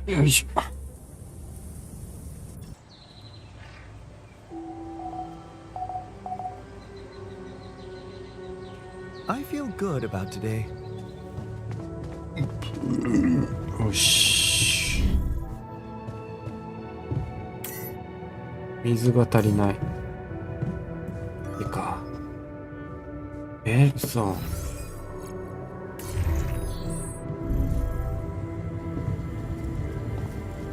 よいしょ。I feel good about today. よし。水が足りない。いいか。そう。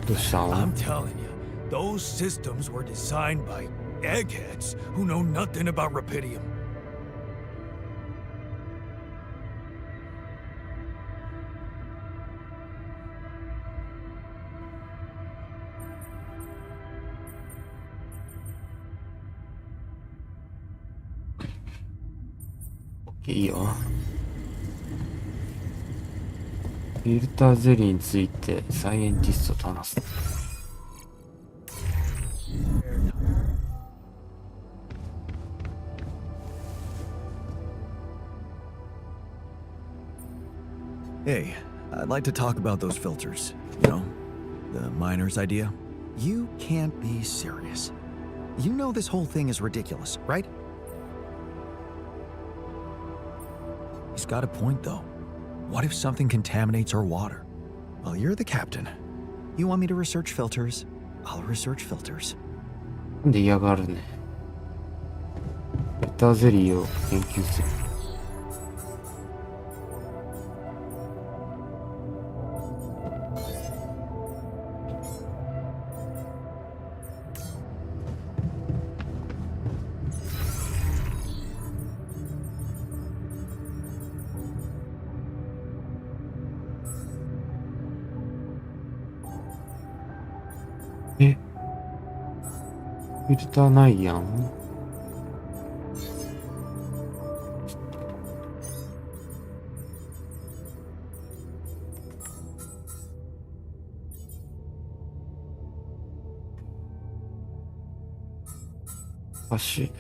どうしたん？ I'm telling you, those systems were designed by eggheads who know nothing about Rapidium. OK いいよ。フィルターゼリーについてサイエンティストと話す。Hey, I'd like to talk about those filters. You know, the miner's idea. You can't be serious. You know this whole thing is ridiculous, right? He's got a point, though. What if something contaminates our water? Well, you're the captain. You want me to research filters? I'll research filters. なんで嫌がるね。フィルターゼリーを研究する。フィルターないやん。おかしい。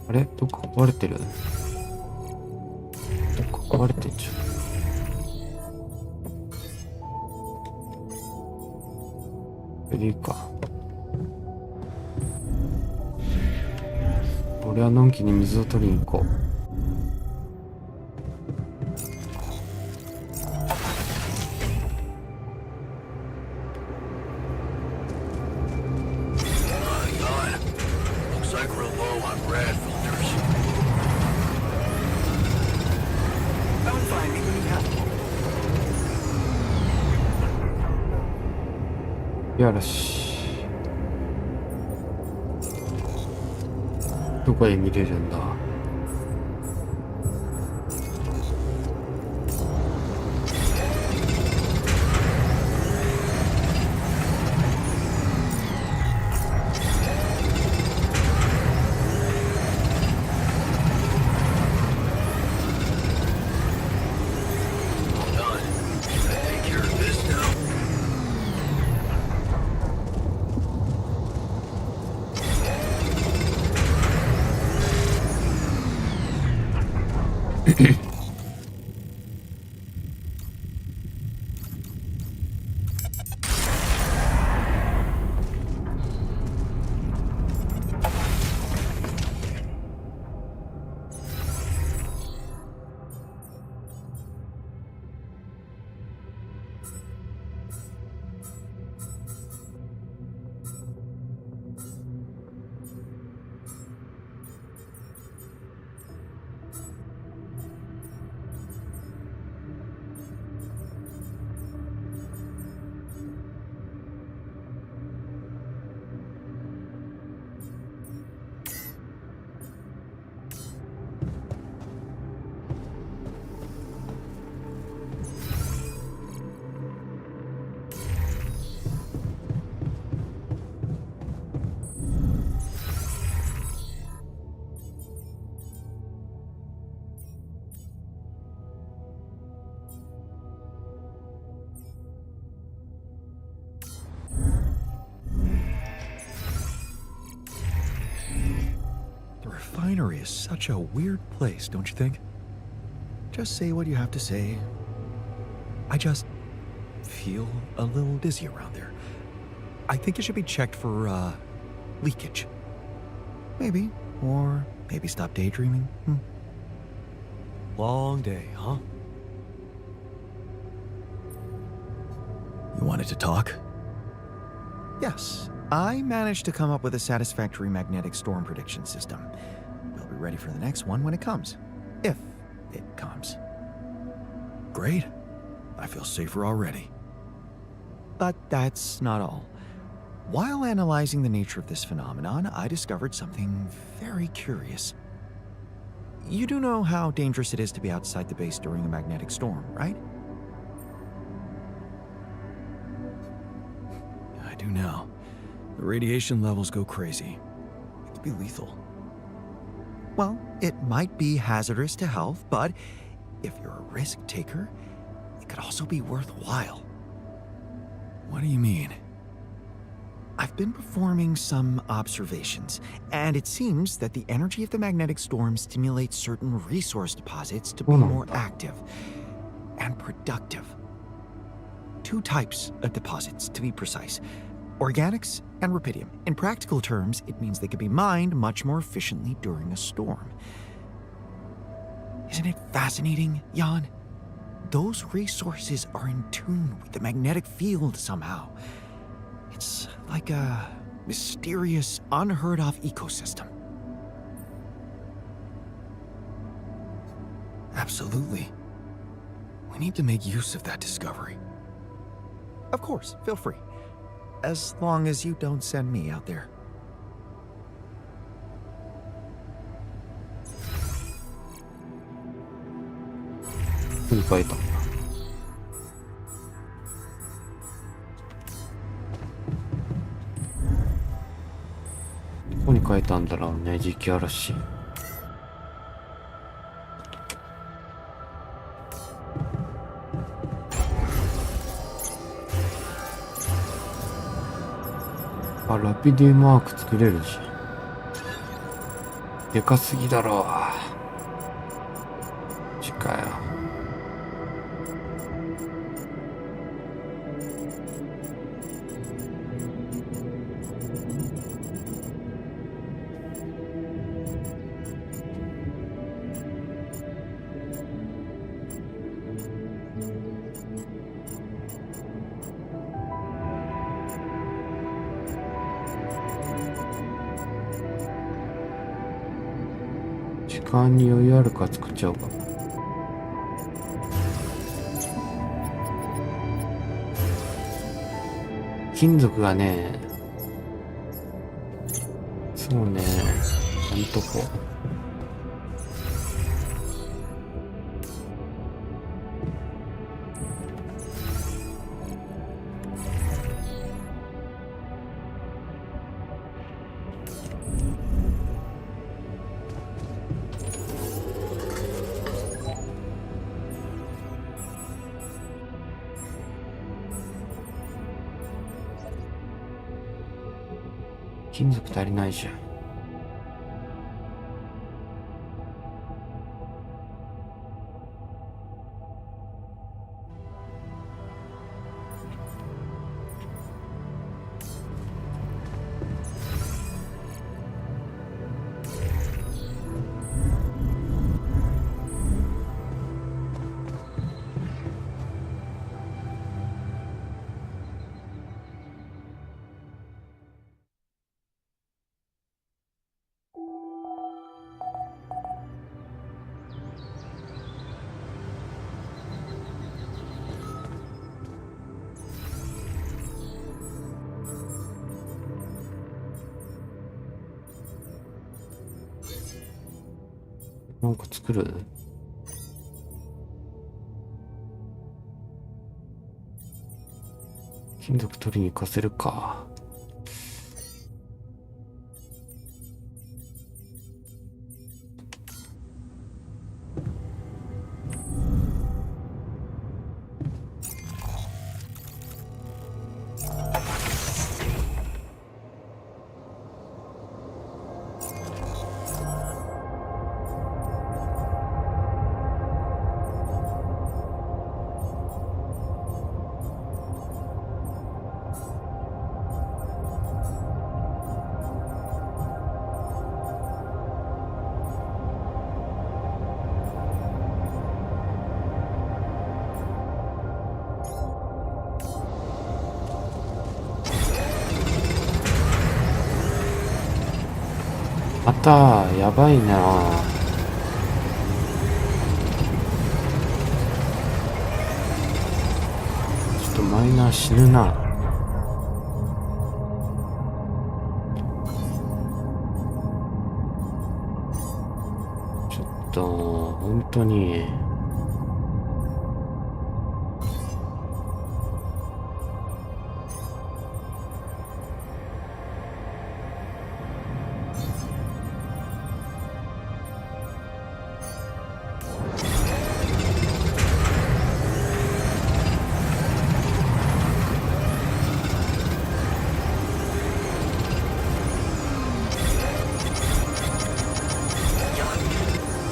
あれどっか壊れてる？どっか壊れてんじゃん。これでいいか。俺はのんきに水を取りに行こう。よし。どこで見れるんだ？ miner is such a weird place, don't you think? Just say what you have to say. I just feel a little dizzy around there. I think it should be checked for, leakage. Maybe. Or maybe stop daydreaming. Long day, huh? You wanted to talk? Yes. I managed to come up with a satisfactory magnetic storm prediction system. We'll be ready for the next one when it comes. If it comes. Great. I feel safer already. But that's not all. While analyzing the nature of this phenomenon, I discovered something very curious. You do know how dangerous it is to be outside the base during a magnetic storm, right? I do now. The radiation levels go crazy. It could be lethal. Well, it might be hazardous to health, but if you're a risk taker, it could also be worthwhile. What do you mean? I've been performing some observations, and it seems that the energy of the magnetic storm stimulates certain resource deposits to be more active and productive. 2 types of deposits, to be precise. Organics and rubidium. In practical terms, it means they can be mined much more efficiently during a storm. Isn't it fascinating, Jan? Those resources are in tune with the magnetic field somehow. It's like a mysterious, unheard-of ecosystem. Absolutely. We need to make use of that discovery. Of course, feel free. As long as you don't send me out there. ここに書いた。どこに書いたんだろうね、磁気嵐。あ、ラピディマーク作れるじゃん。でかすぎだろう。マジかよ。時間に余裕あるから作っちゃおうか。金属がね、そうね、ほんとこう。金属足りないじゃん。なんか作る？金属取りに行かせるか。またやばいな。ちょっとマイナー死ぬな。ちょっと本当に。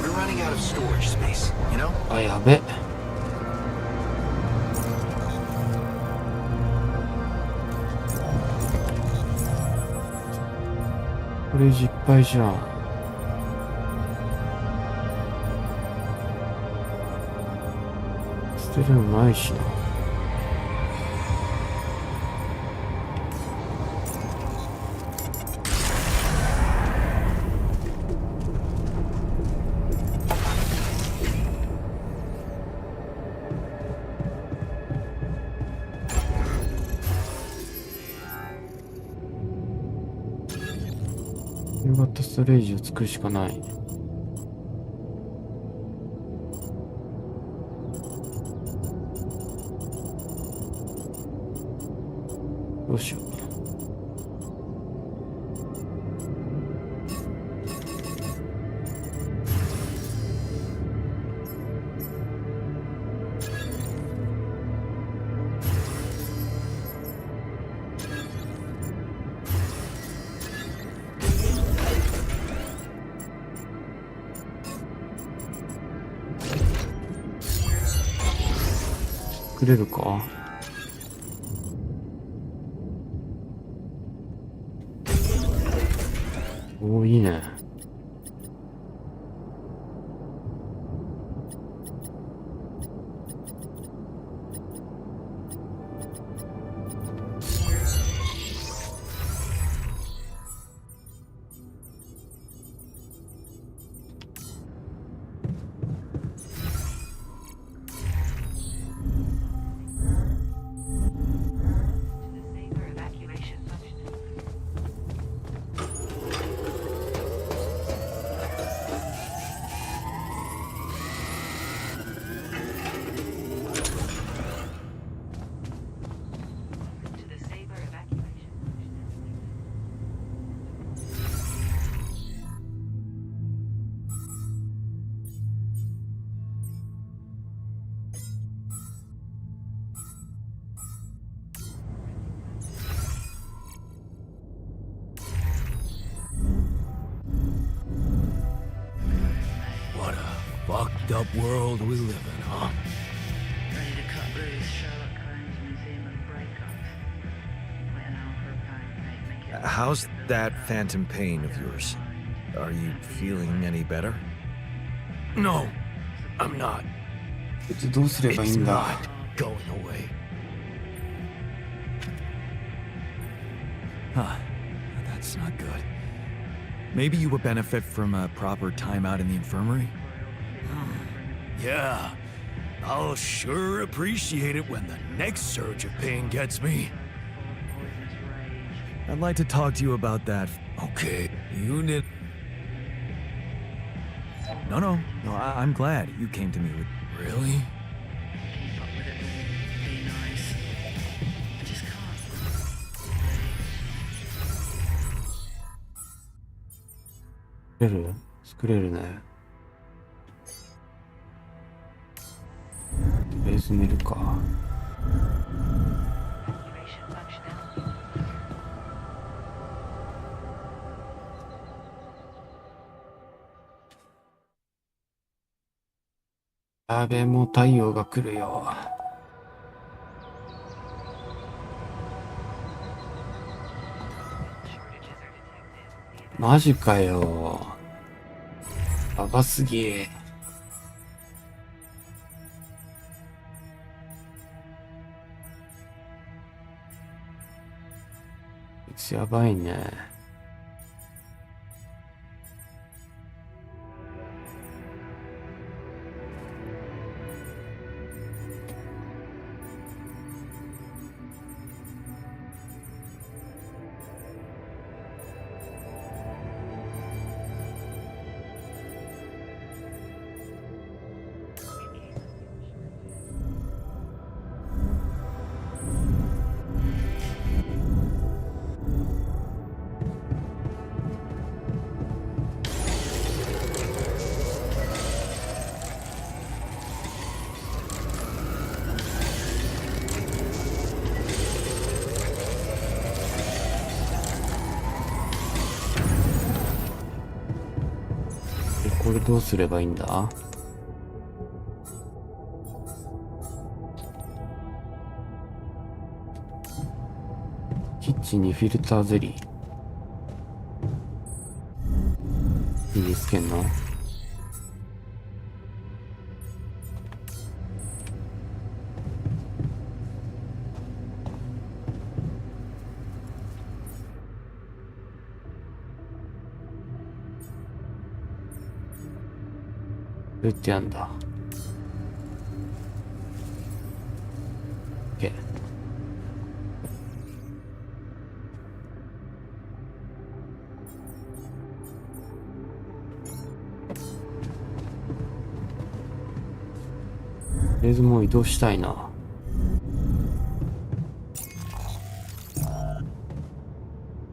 We're running out of storage space, you know? あ、やべ。これ失敗じゃん。捨てるのないしな。夕方ストレージを作るしかない。どうしよう。作れるか。おー、いいね。What a fucked up world we live in, huh? Ready to cut loose Sherlock Holmes Museum of Breakups. When our proposed make it How's that phantom pain of yours? Are you feeling any better? No, I'm not. どうすればいい It's んだ。 not going away. Huh. That's not good. Maybe you would benefit from a proper timeout in the infirmary? Yeah, I'll sure appreciate it when the next surge of pain gets me. I'd like to talk to you about that. Okay, you did. No, I'm glad you came to me with. Really? keep up with it all. Be nice. I just can't. 作れる？作れるね。とりあえず寝るか。Evacuation functionality. やべえ、もう太陽が来るよ。マジかよ。やばすぎ。こいつやばいね。これどうすればいいんだ？キッチンにフィルターゼリー身につけんの？どうやってやんだ？ OK。とりあえずもう移動したいな。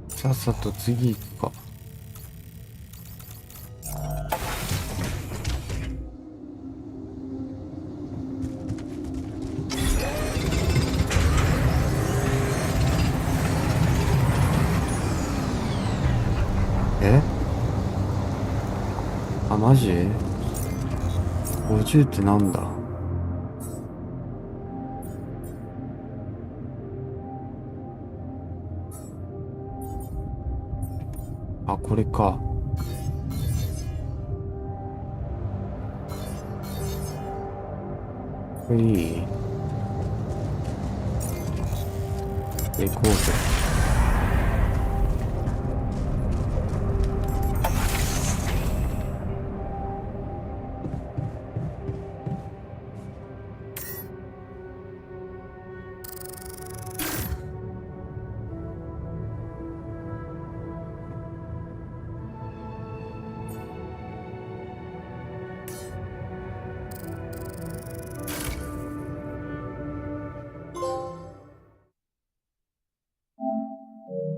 さっさと次行くか。え？あ、マジ？ 50 ってなんだ？あ、これか。これいい？行こうぜ。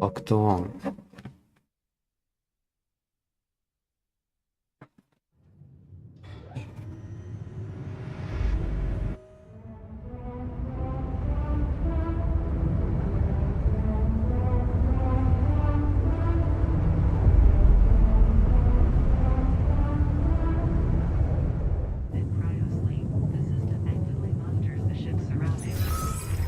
アクト1。In cryosleep, the system actively monitors the ship's surroundings. Resources.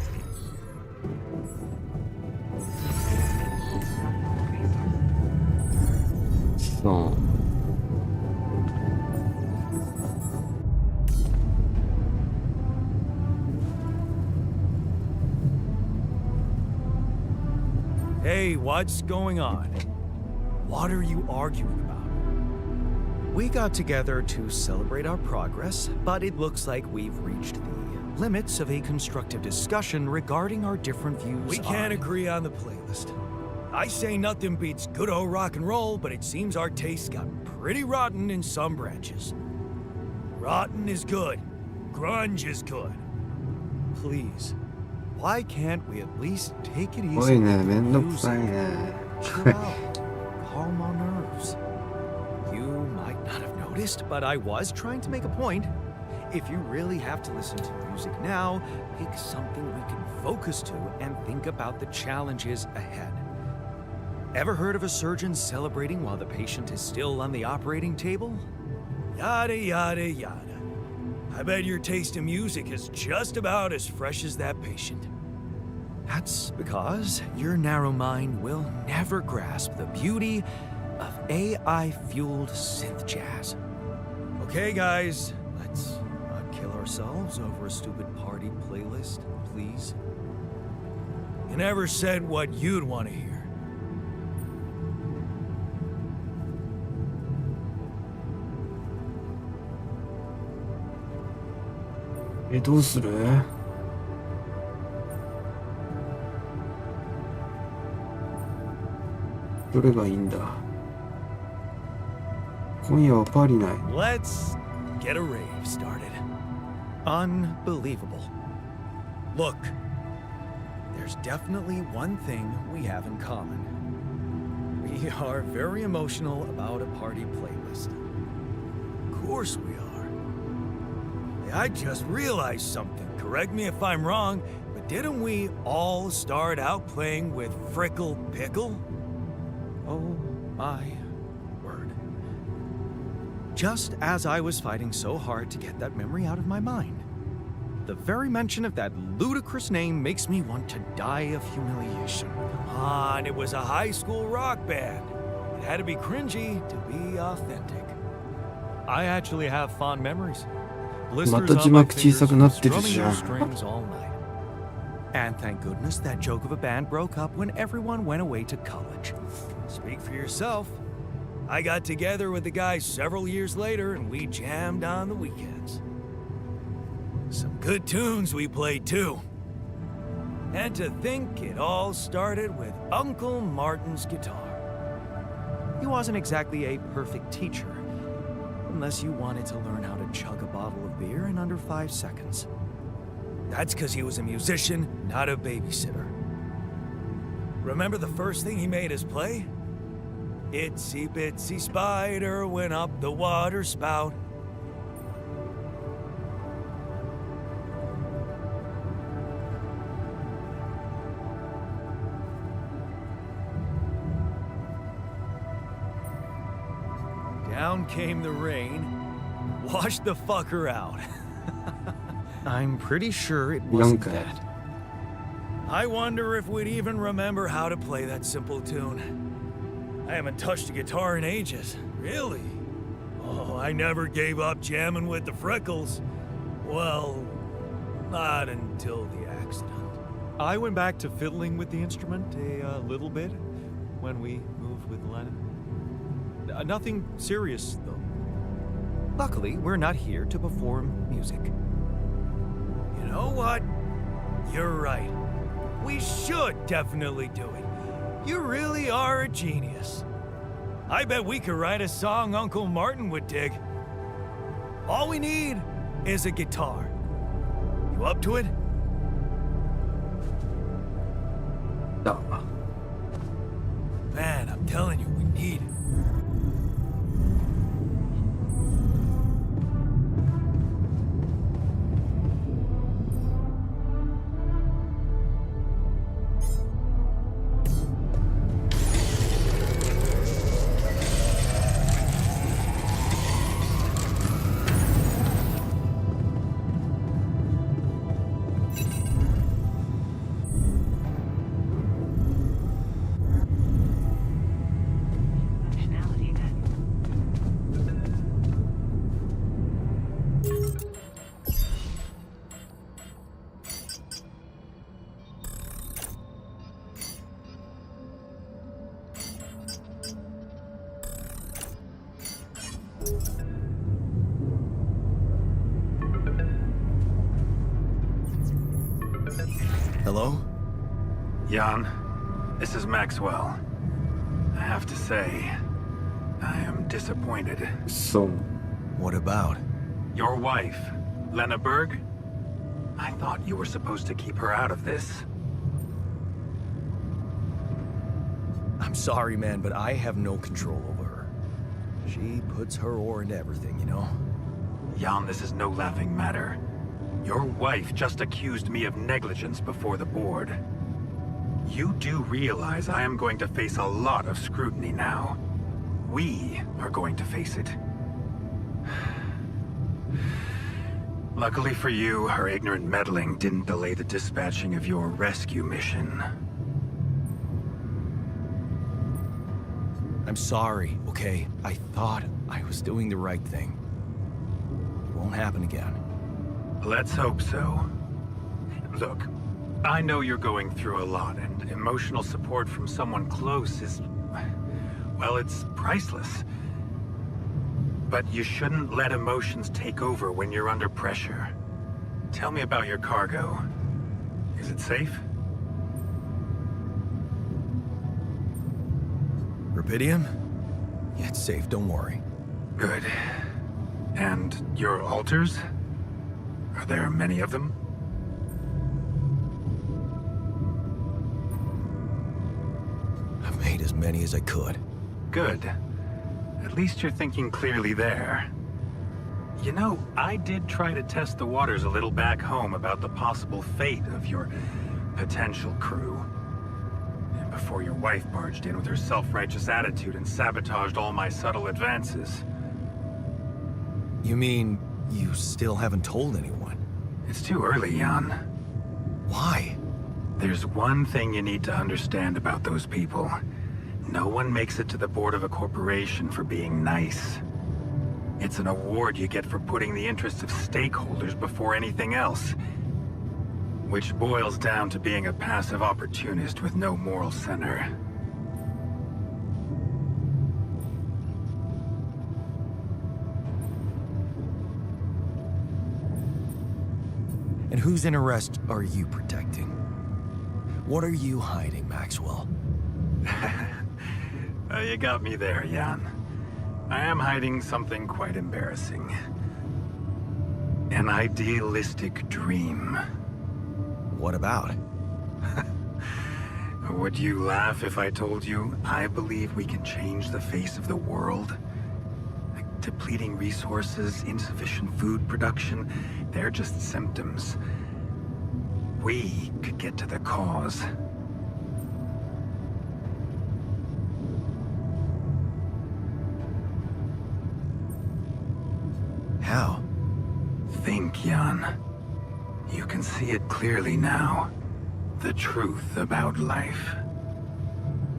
そう。Hey, what's going on? What are you arguing about? We got together to celebrate our progress, but it looks like we've reached the limits of a constructive discussion regarding our different views. We can't agree on the playlist. I say nothing beats good old rock and roll, but it seems our tastes got pretty rotten in some branches. Rotten is good. Grunge is good. Please, why can't we at least take it お easy? いね、めんどく Music. さいね。 Chill out. Calm our nerves. You might not have noticed, but I was trying to make a point. If you really have to listen to music now, pick something we can focus to and think about the challenges ahead. Ever heard of a surgeon celebrating while the patient is still on the operating table? Yada, yada, yada. I bet your taste in music is just about as fresh as that patient. That's because your narrow mind will never grasp the beauty of AI-fueled synth jazz. Okay, guys, let's not kill ourselves over a stupid party playlist, please. You never said what you'd want to hear. どうする？どれがいいんだ？今夜はパリない。Let's get a rave started. Unbelievable. Look, there's definitely one thing we have in common. We are very emotional about a party playlist. Of course we are. Hey, I just realized something. Correct me if I'm wrong, but didn't we all start out playing with Frickle Pickle? Oh my word. just as I was fighting so hard to get that memory out of my mind. The very mention of that ludicrous name makes me want to die of humiliation. Come on, it was a high school rock band. It had to be cringy to be authentic. I actually have fond memories. また字幕小さくなってるじゃん。 strings all night. And thank goodness that joke of a band broke up when everyone went away to college. Speak for yourself. I got together with the guys several years later and we jammed on the weekends. Some good tunes we played too. And to think it all started with Uncle Martin's guitar. He wasn't exactly a perfect teacher, unless you wanted to learn how to chug a bottle of beer in under 5 seconds. That's because he was a musician, not a babysitter. Remember the first thing he made us play? Itsy bitsy spider went up the water spout. Down came the rain, washed the fucker out. I'm pretty sure it wasn't Bianca. that. I wonder if we'd even remember how to play that simple tune. I haven't touched a guitar in ages. Really? Oh, I never gave up jamming with the Freckles. Well, not until the accident. I went back to fiddling with the instrument a little bit when we moved with Lennon. Nothing serious, though. Luckily, we're not here to perform music. You know what? You're right. We should definitely do it. You really are a genius. I bet we could write a song Uncle Martin would dig. All we need is a guitar. You up to it? No. Man, I'm telling you, we need it. Functionality then. Hello? Jan, this is Maxwell. I have to say, I am disappointed. So, What about? Your wife, Lena Berg? I thought you were supposed to keep her out of this. I'm sorry, man, but I have no control over her. She puts her oar into everything, you know? Jan, this is no laughing matter. Your wife just accused me of negligence before the board. You do realize I am going to face a lot of scrutiny now. We are going to face it. Luckily for you, her ignorant meddling didn't delay the dispatching of your rescue mission. I'm sorry, okay? I thought I was doing the right thing. It won't happen again. Let's hope so. Look, I know you're going through a lot, and emotional support from someone close is... well, it's priceless. But you shouldn't let emotions take over when you're under pressure. Tell me about your cargo. Is it safe? Rubidium? Yeah, it's safe, don't worry. Good. And your altars? Are there many of them? I've made as many as I could. Good. At least you're thinking clearly there. You know, I did try to test the waters a little back home about the possible fate of your potential crew. And before your wife barged in with her self-righteous attitude and sabotaged all my subtle advances. You mean you still haven't told anyone? It's too early, Jan. Why? There's one thing you need to understand about those people. No one makes it to the board of a corporation for being nice. It's an award you get for putting the interests of stakeholders before anything else. Which boils down to being a passive opportunist with no moral center. And whose interest are you protecting? What are you hiding, Maxwell? You got me there, Jan. I am hiding something quite embarrassing. An idealistic dream. What about? Would you laugh if I told you I believe we can change the face of the world? Like depleting resources, insufficient food production, they're just symptoms. We could get to the cause. How? Think, Jan. You can see it clearly now. The truth about life.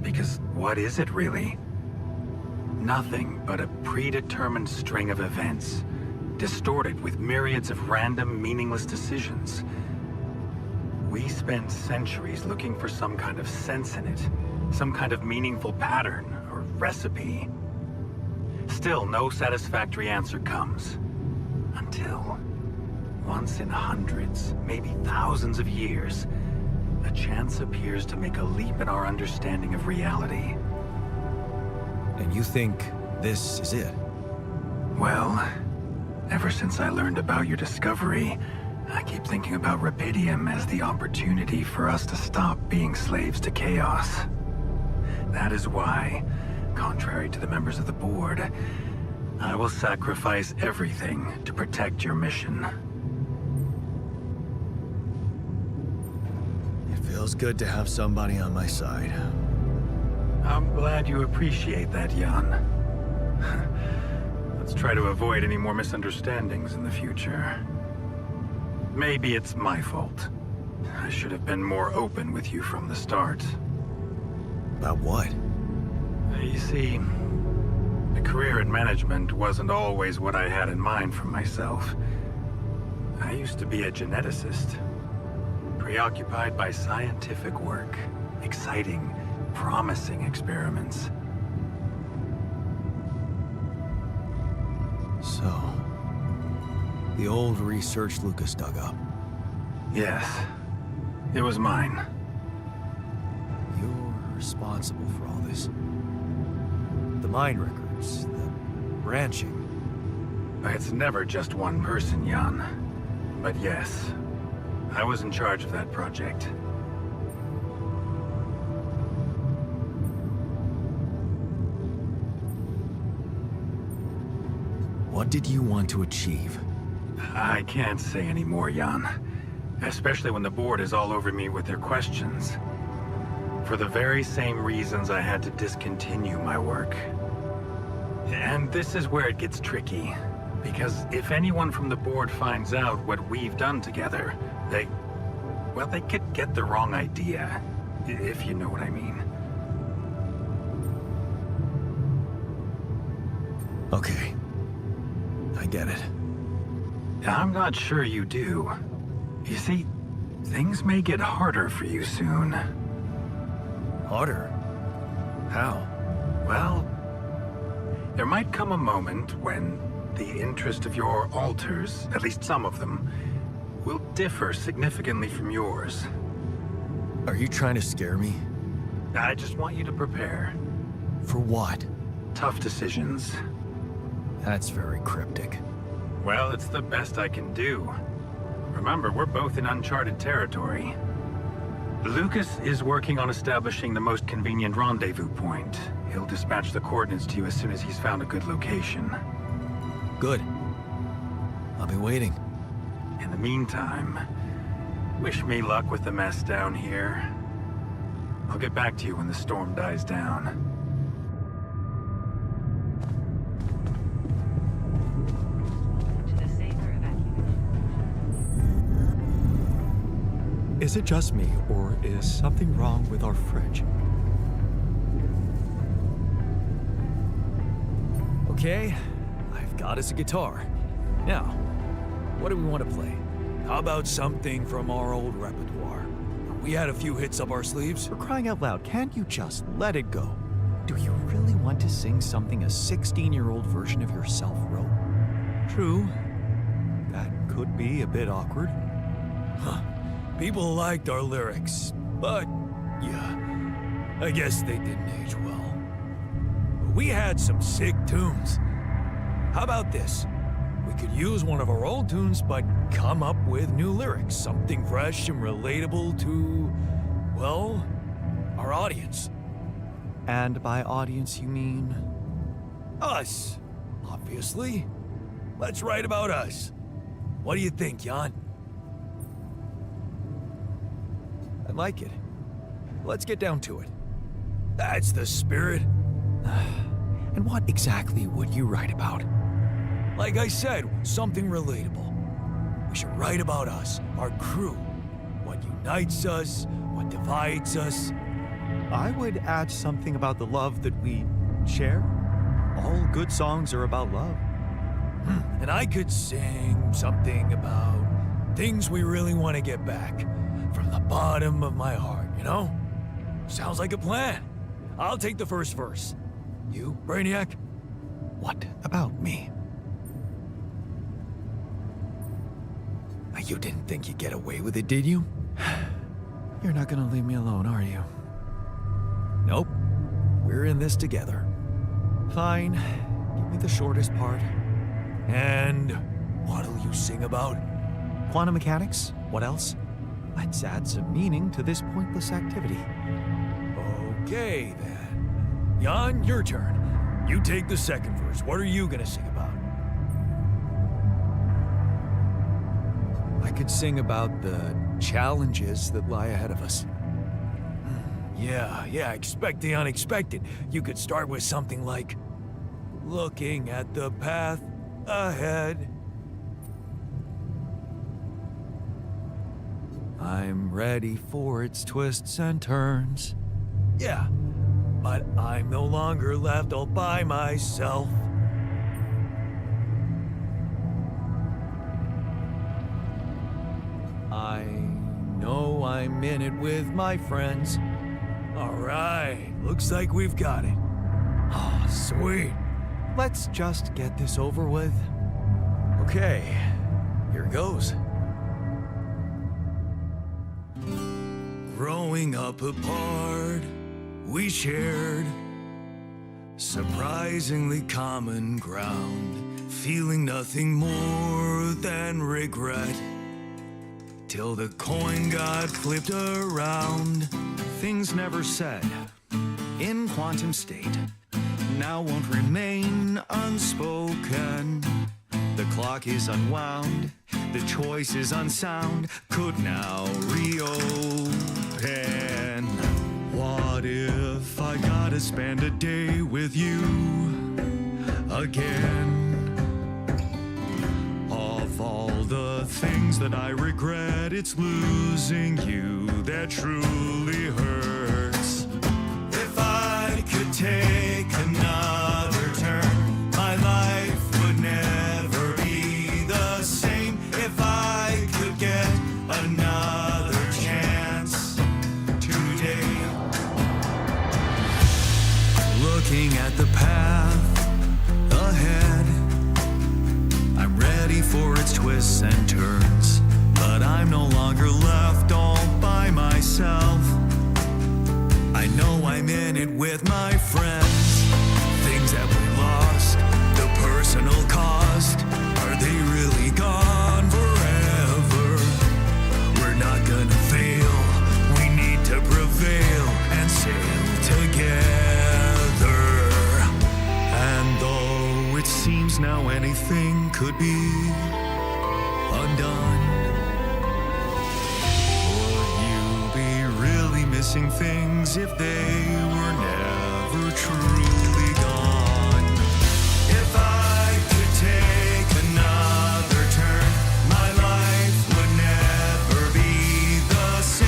Because what is it really? Nothing but a predetermined string of events, distorted with myriads of random, meaningless decisions. We spend centuries looking for some kind of sense in it, some kind of meaningful pattern or recipe. Still, no satisfactory answer comes. Until, once in hundreds, maybe thousands of years, a chance appears to make a leap in our understanding of reality. And you think this is it? Well, ever since I learned about your discovery, I keep thinking about Rapidium as the opportunity for us to stop being slaves to chaos. That is why, contrary to the members of the board, I will sacrifice everything to protect your mission. It feels good to have somebody on my side. I'm glad you appreciate that, Jan. Let's try to avoid any more misunderstandings in the future. Maybe it's my fault. I should have been more open with you from the start. About what? You see, a career in management wasn't always what I had in mind for myself. I used to be a geneticist, preoccupied by scientific work, exciting, promising experiments. So, the old research Lucas dug up. Yes, it was mine. You're responsible for all this. The mine records, the branching. It's never just one person, Jan. But yes, I was in charge of that project. What did you want to achieve? I can't say any more, Jan. Especially when the board is all over me with their questions. For the very same reasons I had to discontinue my work. And this is where it gets tricky. Because if anyone from the board finds out what we've done together, they could get the wrong idea. If you know what I mean. Okay. I get it. I'm not sure you do. You see, things may get harder for you soon. Harder? How? Well, there might come a moment when the interest of your alters, at least some of them, will differ significantly from yours. Are you trying to scare me? I just want you to prepare. For what? Tough decisions. That's very cryptic. Well, it's the best I can do. Remember, we're both in uncharted territory. Lucas is working on establishing the most convenient rendezvous point. He'll dispatch the coordinates to you as soon as he's found a good location. Good. I'll be waiting. In the meantime, wish me luck with the mess down here. I'll get back to you when the storm dies down. Is it just me, or is something wrong with our fridge? Okay, I've got us a guitar. Now, what do we want to play? How about something from our old repertoire? We had a few hits up our sleeves. For crying out loud, can't you just let it go? Do you really want to sing something a 16-year-old version of yourself wrote? True. That could be a bit awkward. Huh. People liked our lyrics, but yeah, I guess they didn't age well. But we had some sick tunes. How about this? We could use one of our old tunes, but come up with new lyrics. Something fresh and relatable to, well, our audience. And by audience, you mean? Us, obviously. Let's write about us. What do you think, Jan? I like it. Let's get down to it. That's the spirit. And what exactly would you write about? Like I said, something relatable. We should write about us, our crew. What unites us, what divides us. I would add something about the love that we share. All good songs are about love. And I could sing something about things we really want to get back from the bottom of my heart, you know? Sounds like a plan. I'll take the first verse. You, Brainiac? What about me? You didn't think you'd get away with it, did you? You're not gonna leave me alone, are you? Nope. We're in this together. Fine. Give me the shortest part. And what'll you sing about? Quantum mechanics? What else? Let's add some meaning to this pointless activity. Okay, then. Jan, your turn. You take the second verse. What are you gonna sing about? I could sing about the challenges that lie ahead of us. Yeah, expect the unexpected. You could start with something like, looking at the path ahead. I'm ready for its twists and turns. Yeah, but I'm no longer left all by myself. I know I'm in it with my friends. All right, looks like we've got it. Oh, sweet. Let's just get this over with. Okay, here goes. Growing up apart, we shared surprisingly common ground, feeling nothing more than regret. Till the coin got flipped around. Things never said in quantum state now won't remain unspoken. The clock is unwound, the choice is unsound, could now reopen. What if I gotta spend a day with you again? Of all the things that I regret, it's losing you that truly hurts. If I could take another turn, my life would never be the same. If I could get another chance today. Looking at the path ahead, I'm ready for its twists and turns, but I'm no longer left all by myself. I know I'm in it with my friends. Things that we lost, the personal cost, are they really gone forever? We're not gonna fail, we need to prevail and sail together. And though it seems now anything could be undone, missing things if they were never truly gone. If I could take another turn, my life would never be the same.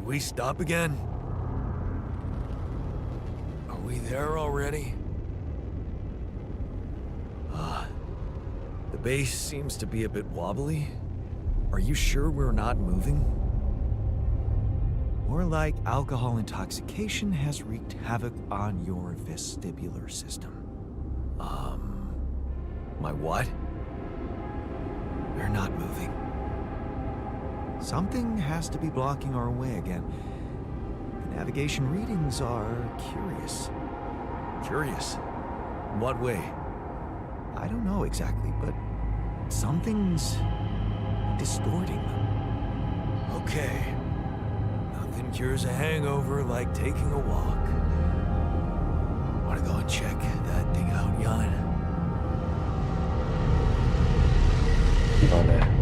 Should we stop again? Are we there already? The base seems to be a bit wobbly. Are you sure we're not moving? More like alcohol intoxication has wreaked havoc on your vestibular system. My what? We're not moving. Something has to be blocking our way again. The navigation readings are curious. Curious. In what way? I don't know exactly, but something's distorting them. Okay. Nothing cures a hangover like taking a walk. Wanna go and check that thing out, Jan? あれ。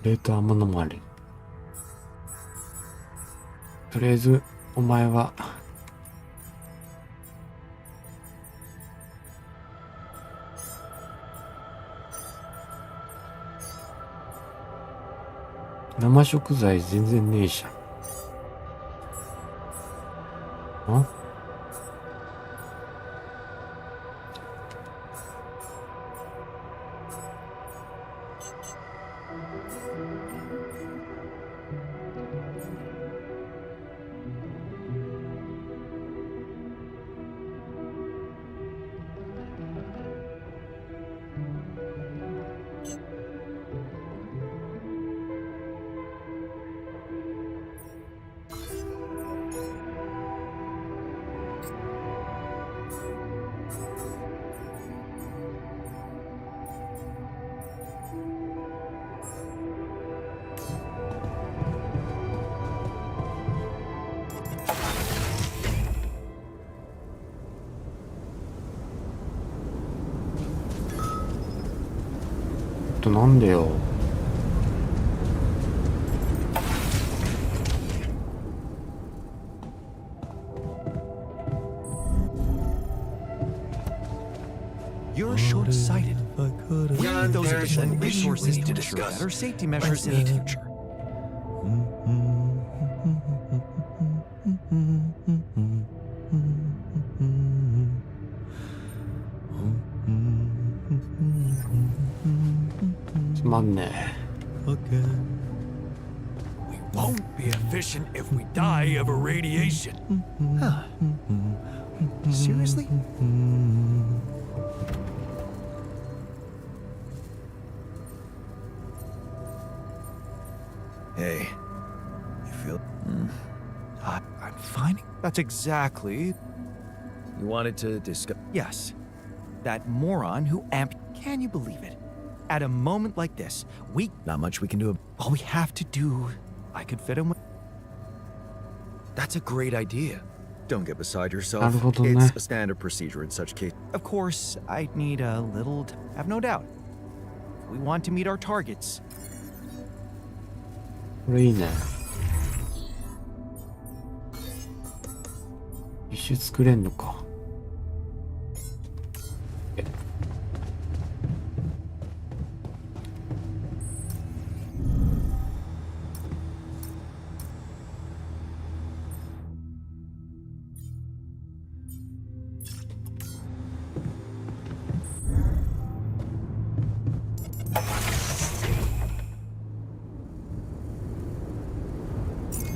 冷凍甘のもある。とりあえず、お前は、生食材全然ねえじゃん。ん？なんでよ。You're short-sighted. We need those additional resources to ensure better safety measures in the future. We won't be efficient if we die of irradiation. Huh. Seriously? Hey, you feel... I'm fine. That's exactly... You wanted to discuss... Yes. That moron who amped... Can you believe it? At a moment like this, Not much we can do. all we have to do... I could fit him with... That's a great idea. Don't get beside yourself. なるほどね。 It's a standard procedure in such cases. Of course, I'd need a little... Have no doubt. We want to meet our targets. これいいね。一周作れんのか。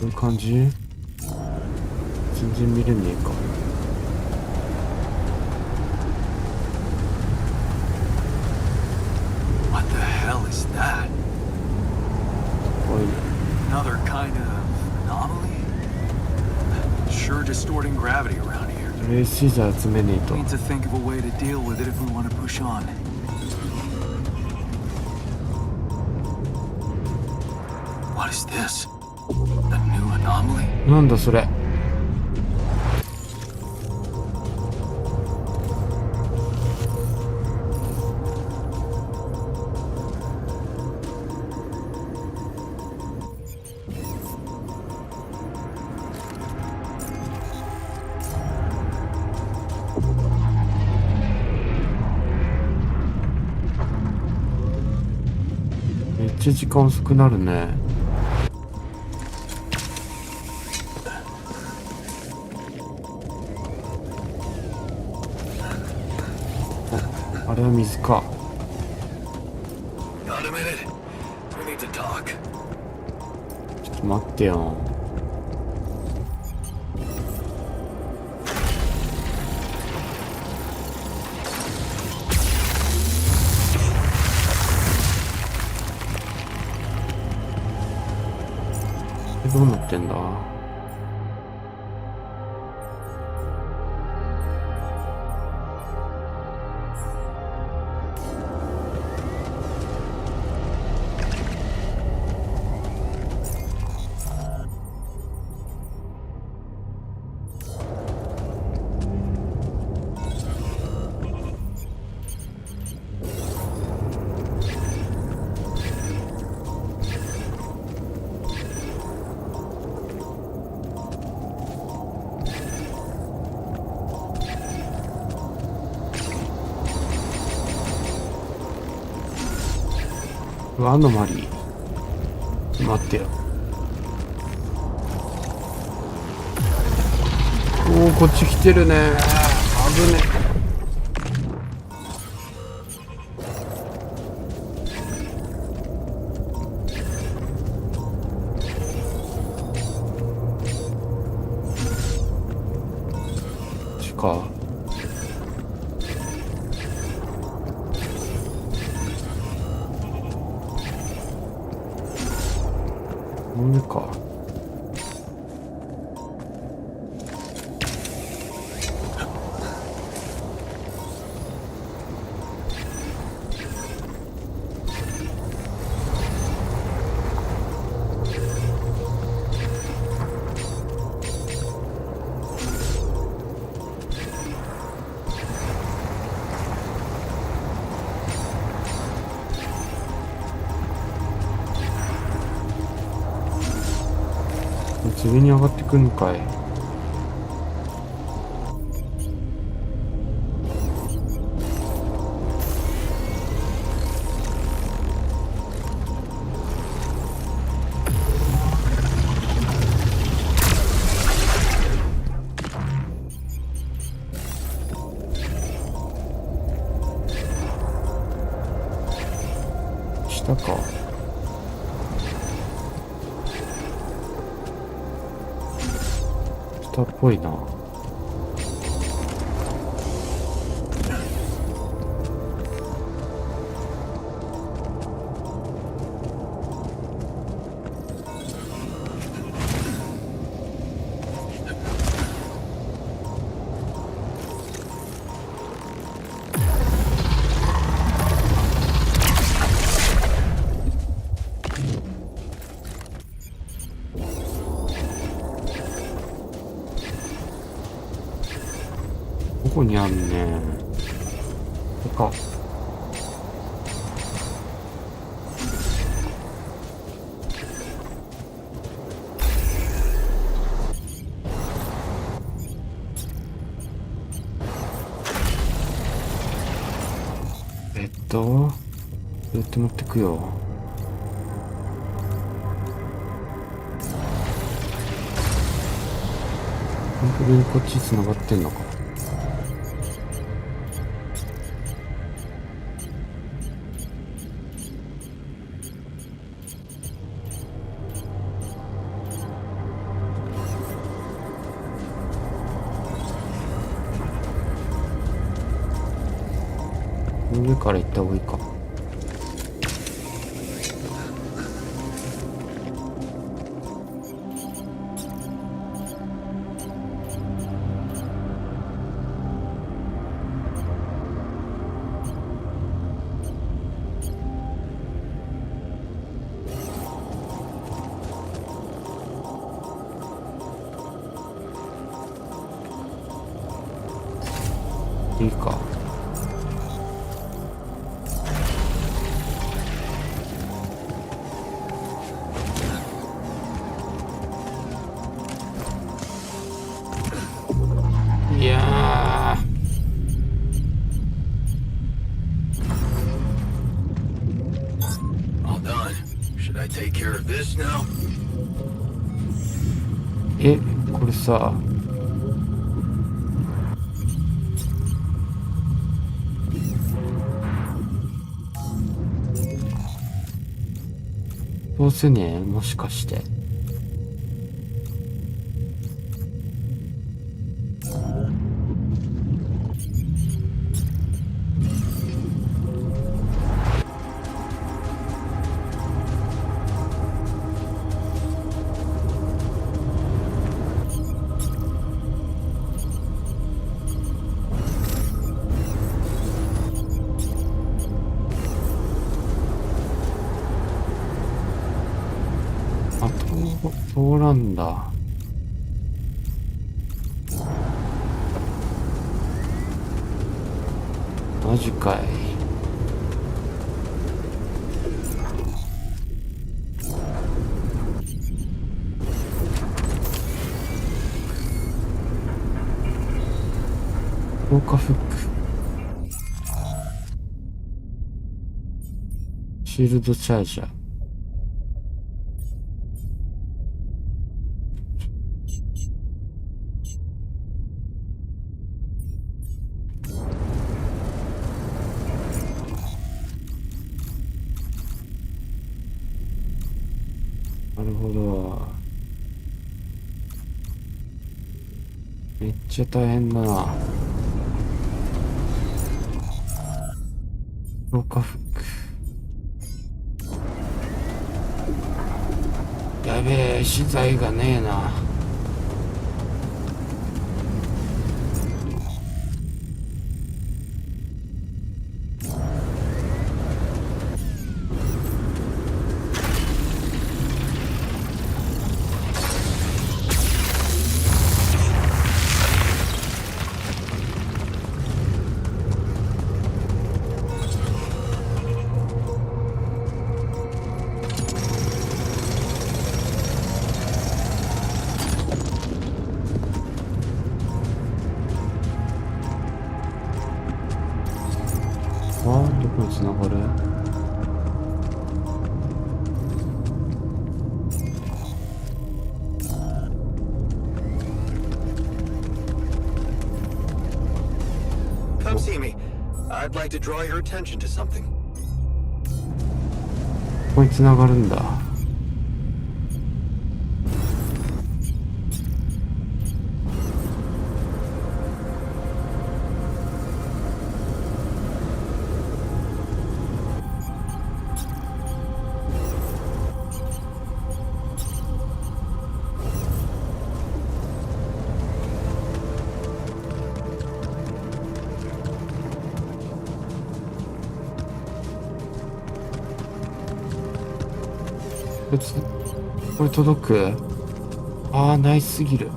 こういう感じ？全然見れねえか。What the hell is that? こういう Another kind of anomaly? Sure distorting gravity around here. とりあえずシザー集めねえと。 Need to think of a way to deal with it if we want to push on. What is this? A new anomaly? なんだそれ。ちゃ時間遅くなるね。あれは水か。Got a minute? We need to talk. ちょっと待ってよ。どうなってんだ。アノマリー。待ってよ。おお、こっち来てるね。危ね。こっちか。上か。上に上がってくんのかい。下か。下っぽいな。どこにあんねん。ここか。どうやって持ってくよ。本当にこっち繋がってんのか。上から行った方がいいか。いいか。いやAll done. take care of this now? これさ、どうせね、もしかして。通らんだ。マジかい。強化フック。シールドチャージャー。なるほど。めっちゃ大変だな。強化フック。やべえ、資材がねえな。どこに繋がる？Come see me. I'd like to draw your attention to something. ここに繋がるんだ。これ届く？ああ、ナイスすぎる。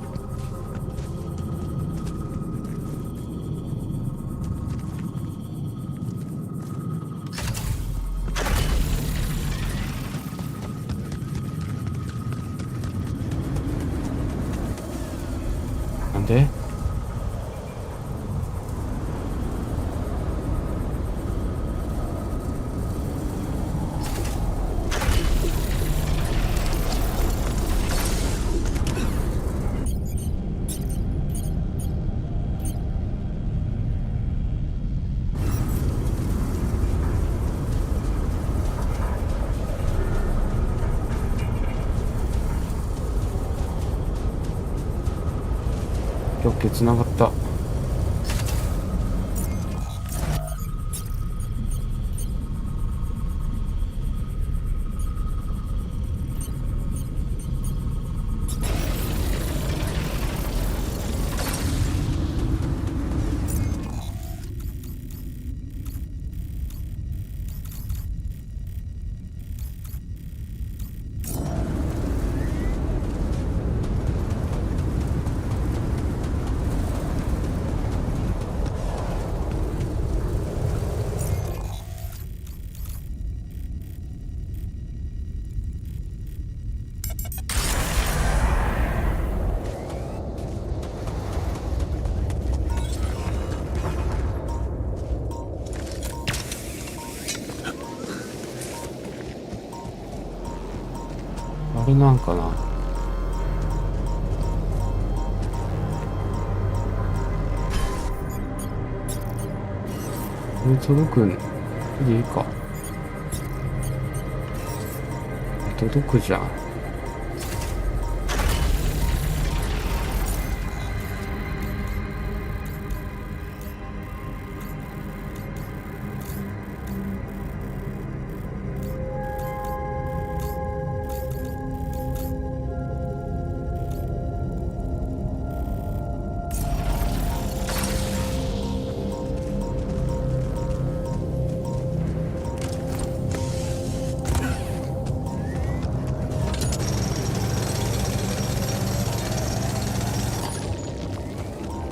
なんで？オッケー、繋がった。れなんかな。これ届くんでいいか。届くじゃん。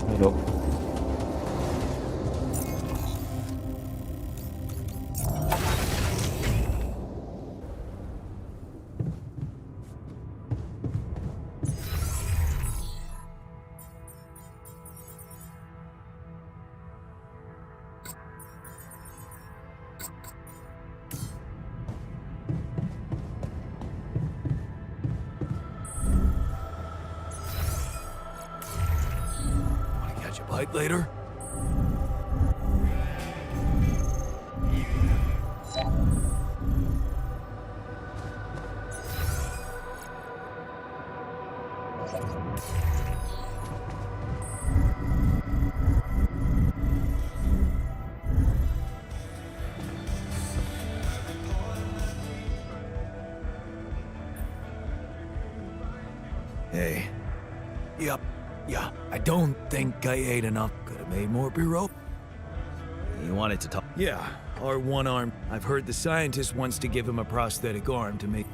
入ろう。Wanna catch a bite later? Hey. Yep. Yeah. I don't think I ate enough. Could have made more bureau. You wanted to talk? Yeah. Our one arm. I've heard the scientist wants to give him a prosthetic arm to make.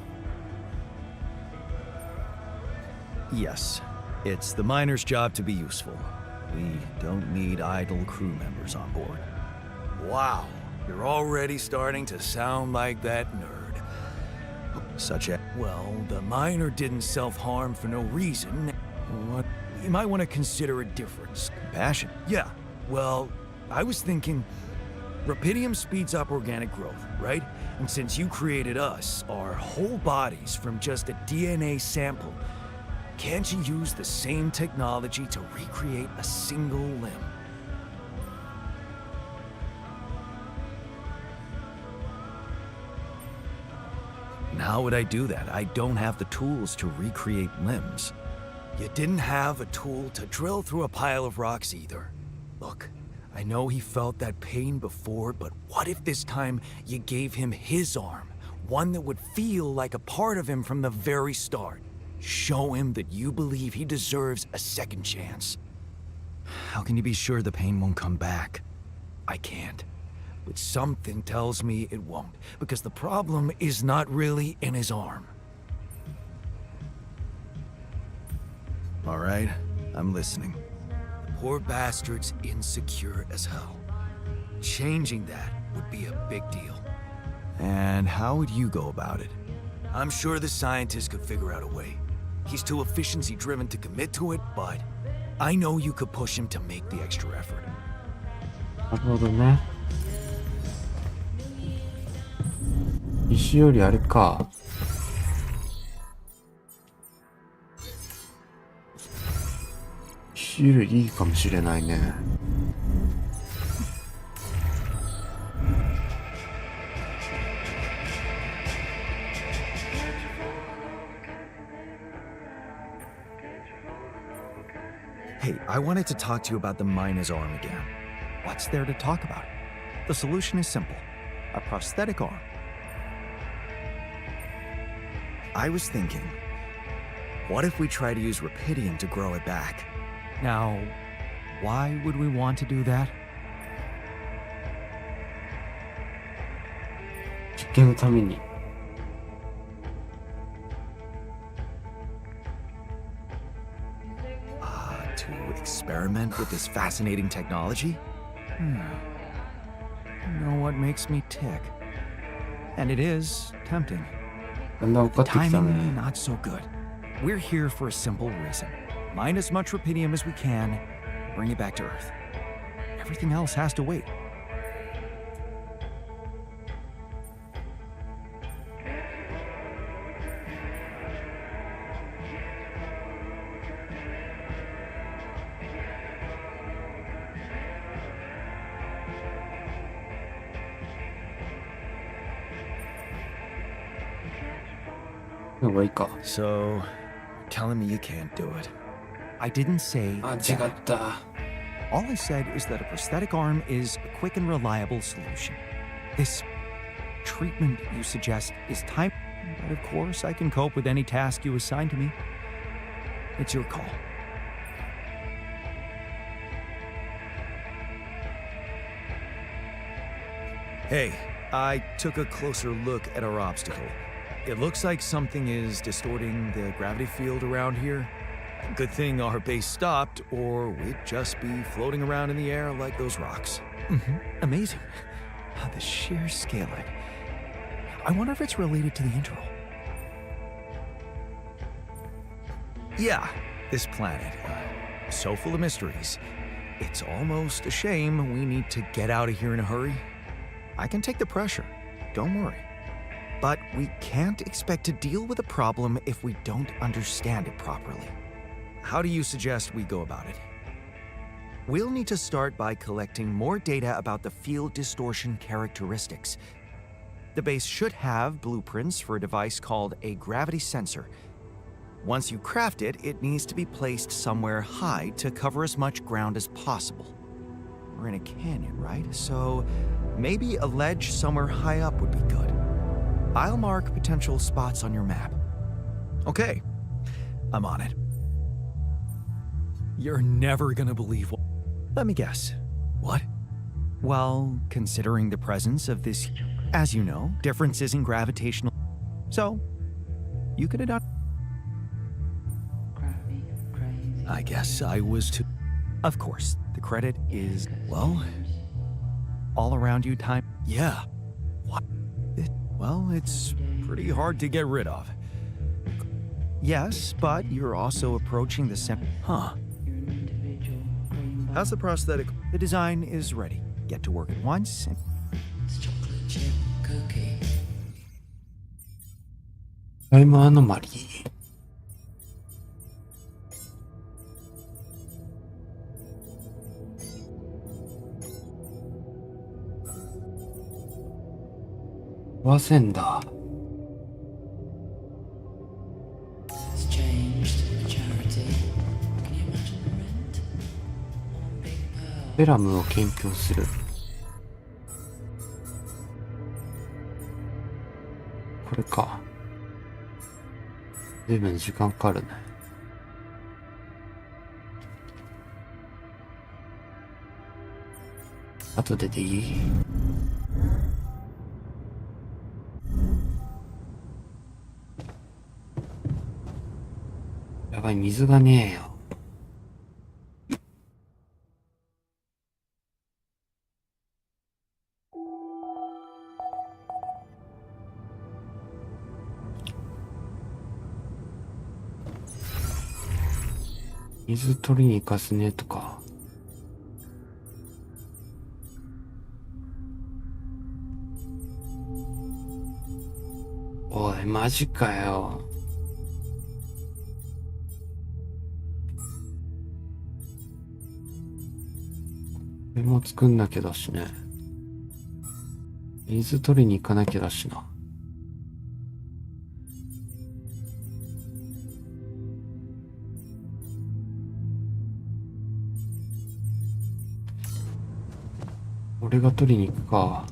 Yes. It's the miner's job to be useful. We don't need idle crew members on board. Wow. You're already starting to sound like that nerd. Such as... Well, the miner didn't self-harm for no reason. What? You might want to consider a difference. compassion. Yeah, well, I was thinking... Rapidium speeds up organic growth, right? And since you created us, our whole bodies from just a DNA sample, can't you use the same technology to recreate a single limb? And how would I do that? I don't have the tools to recreate limbs. You didn't have a tool to drill through a pile of rocks either. Look, I know he felt that pain before, but what if this time you gave him his arm? One that would feel like a part of him from the very start. Show him that you believe he deserves a second chance. How can you be sure the pain won't come back? I can't. But something tells me it won't, because the problem is not really in his arm. All right, I'm listening. The poor bastard's insecure as hell. Changing that would be a big deal. And how would you go about it? I'm sure the scientist could figure out a way. He's too efficiency-driven to commit to it, but I know you could push him to make the extra effort. なるほどね。石よりあれか。石よりいいかもしれないね。Hey, I wanted to talk to you about the miner's arm again. What's there to talk about? The solution is simple. A prosthetic arm. I was thinking, what if we try to use Rapidium to grow it back? Now, why would we want to do that? 実験のために。To experiment with this fascinating technology? You know what makes me tick? And it is tempting. だんだん分かってきた Timing, ね。 not so good. We're here for a simple reason. Mine as much Rapidium as we can, bring it back to Earth. Everything else has to wait. の方がいいか。 So, you're telling me you can't do it. I didn't say あ、違っ that. た。 All I said is that a prosthetic arm is a quick and reliable solution. This treatment you suggest is time, but of course I can cope with any task you assign to me. It's your call. Hey, I took a closer look at our obstacle. It looks like something is distorting the gravity field around here. Good thing our base stopped, or we'd just be floating around in the air like those rocks. Amazing. The sheer scale of it. I wonder if it's related to the intro. Yeah, this planet. So full of mysteries. It's almost a shame we need to get out of here in a hurry. I can take the pressure. Don't worry. But we can't expect to deal with a problem if we don't understand it properly. How do you suggest we go about it? We'll need to start by collecting more data about the field distortion characteristics. The base should have blueprints for a device called a gravity sensor. Once you craft it, it needs to be placed somewhere high to cover as much ground as possible. We're in a canyon, right? So maybe a ledge somewhere high up would be good. I'll mark potential spots on your map. Okay, I'm on it. You're never gonna believe what... Let me guess. What? Well, considering the presence of this, as you know, differences in gravitational... So, you could have done... I guess I was too... Of course, the credit is, well, all around you time... Yeah. What? Well, it's pretty hard to get rid of. Yes, but you're also approaching the Huh. How's the prosthetic? The design is ready. Get to work at once and... It's chocolate chip cookie. タイムアノマリー。ワセンダー。It's changed the charity. Can you imagine the rent? One big pearl. セラムを研究する。これか。随分時間かかるね。後ででいい？やばい、水がねえよ。水取りに行かすねとか。おい、マジかよ。これも作んなきゃだしね。水取りに行かなきゃだしな。俺が取りに行くか。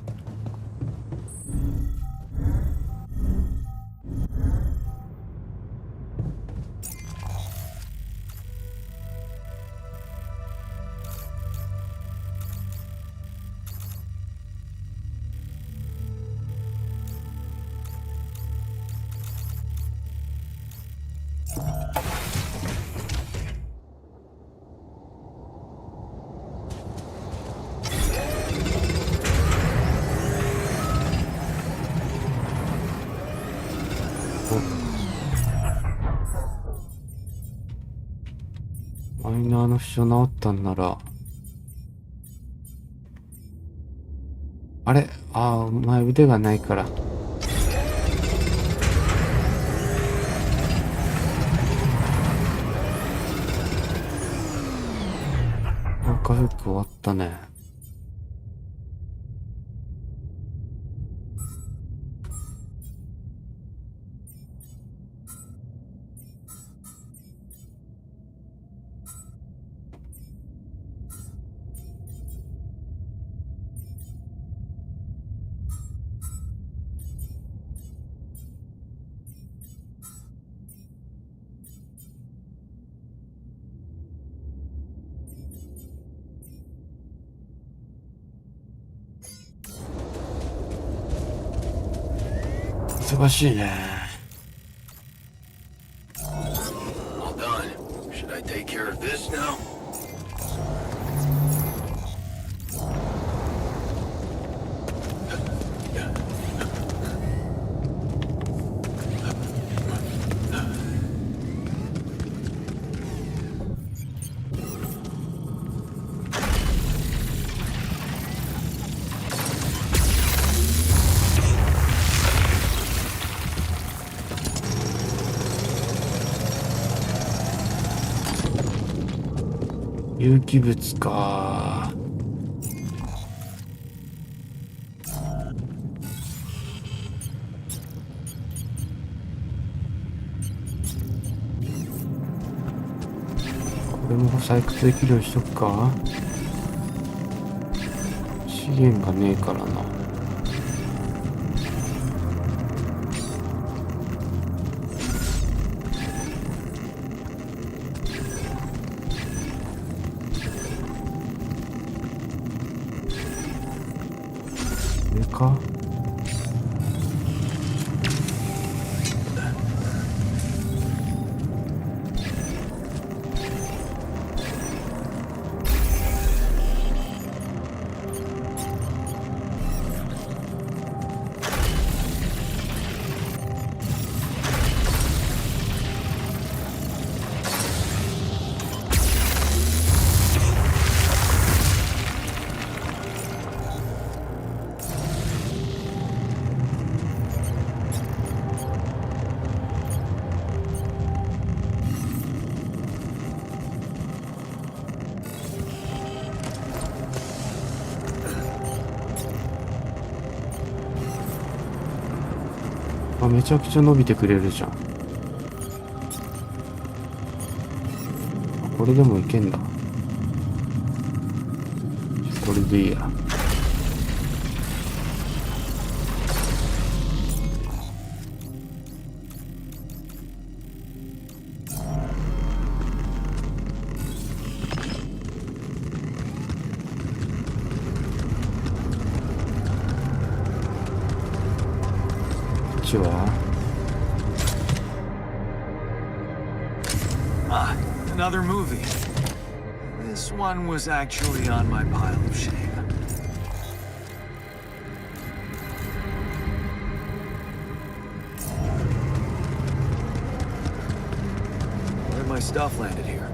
マイナーの負傷治ったんなら、あれ、お前腕がないから。赤フック終わったね。忙しいね。All done. Should I take care of this now? 有機物か。これも採掘できるようにしとくか。資源がねえからな。これか。あ、めちゃくちゃ伸びてくれるじゃん。これでもいけんだ。これでいいや。こっちはAh, another movie. This one was actually on my pile of shame. Where my stuff landed here?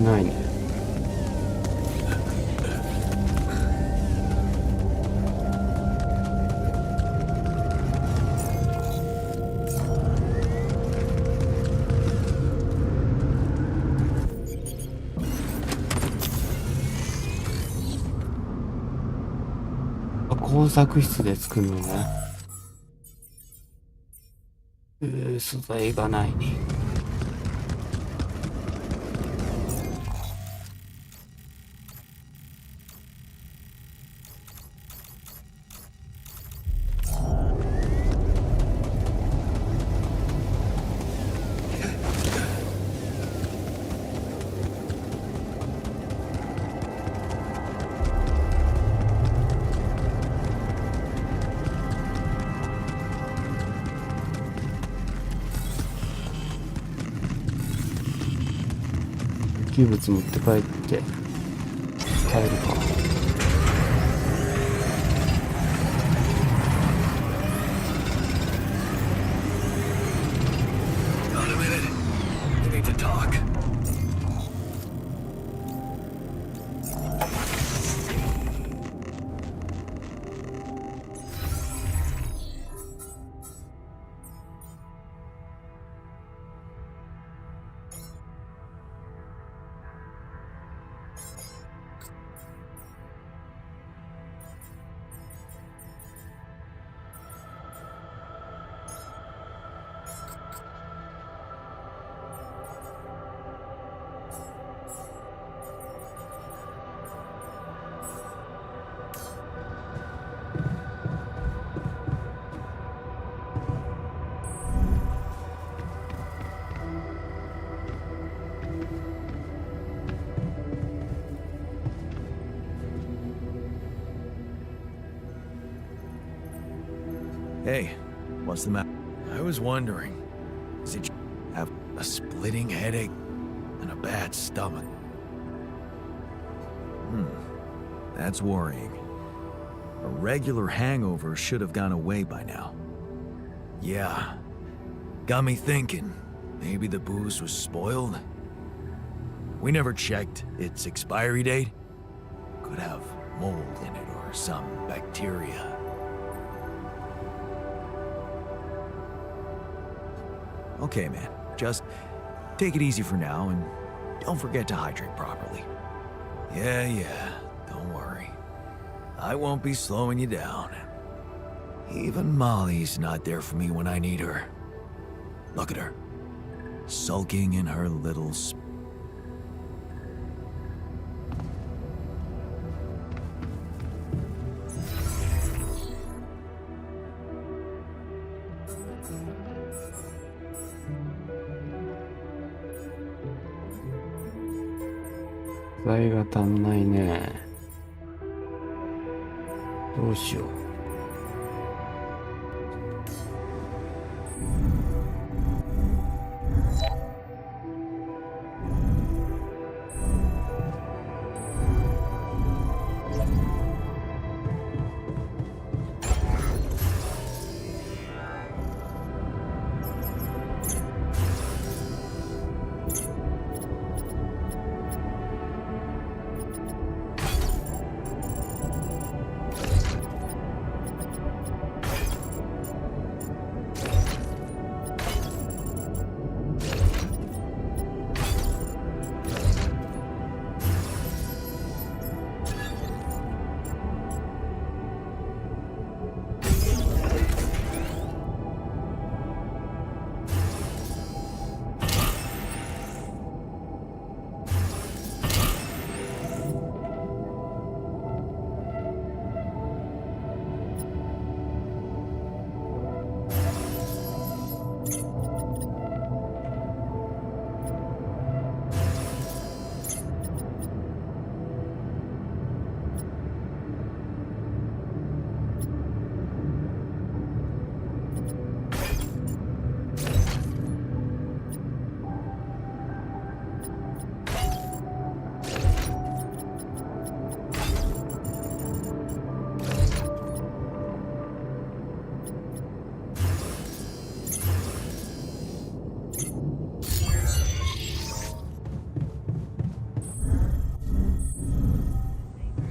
ないね。あ、工作室で作るのね。素材がない。有機物持って帰って帰るか。Got a minute? We need to talk. Hey, what's the matter? I was wondering, is it have a splitting headache and a bad stomach? That's worrying. A regular hangover should have gone away by now. Yeah, got me thinking. Maybe the booze was spoiled? We never checked its expiry date. Could have mold in it or some bacteria. Okay, man. Just take it easy for now and don't forget to hydrate properly. Yeah. Don't worry. I won't be slowing you down. Even Molly's not there for me when I need her. Look at her. Sulking in her little材が足んないね。どうしよう。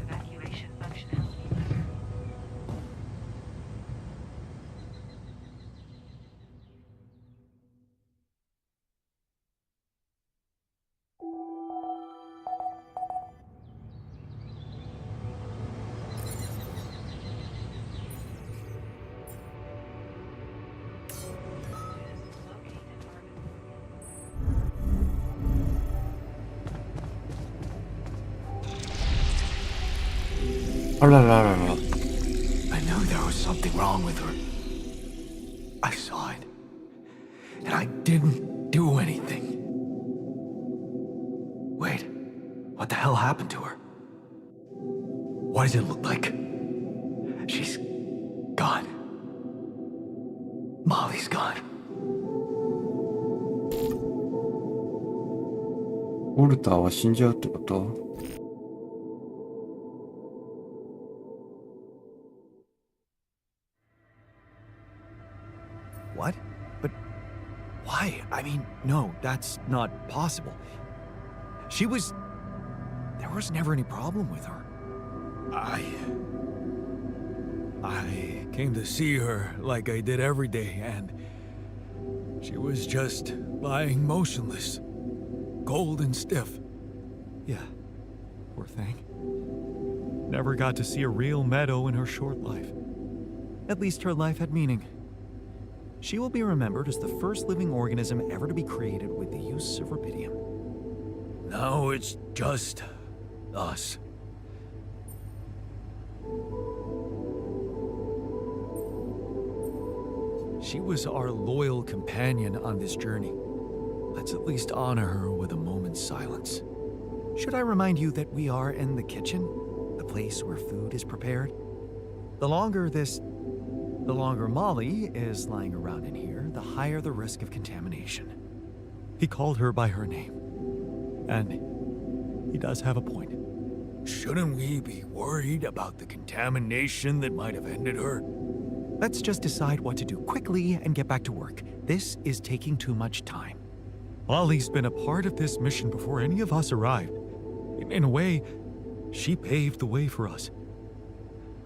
Evacuation functionality.あらららら。I knew there was something wrong with her. I saw it. And I didn't do anything. Wait, what the hell happened to her? What does it look like? She's gone. Molly's gone. ウォルターは死んじゃうってこと？ What? But why? I mean, no, that's not possible. She was... There was never any problem with her. I came to see her like I did every day, and she was just lying motionless, cold and stiff. Yeah, poor thing. Never got to see a real meadow in her short life. At least her life had meaning. She will be remembered as the first living organism ever to be created with the use of rubidium. Now it's just us. She was our loyal companion on this journey. Let's at least honor her with a moment's silence. Should I remind you that we are in the kitchen, the place where food is prepared? The longer this The longer Molly is lying around in here, the higher the risk of contamination. He called her by her name. And he does have a point. Shouldn't we be worried about the contamination that might have ended her? Let's just decide what to do quickly and get back to work. This is taking too much time. Ollie's been a part of this mission before any of us arrived. In a way, she paved the way for us.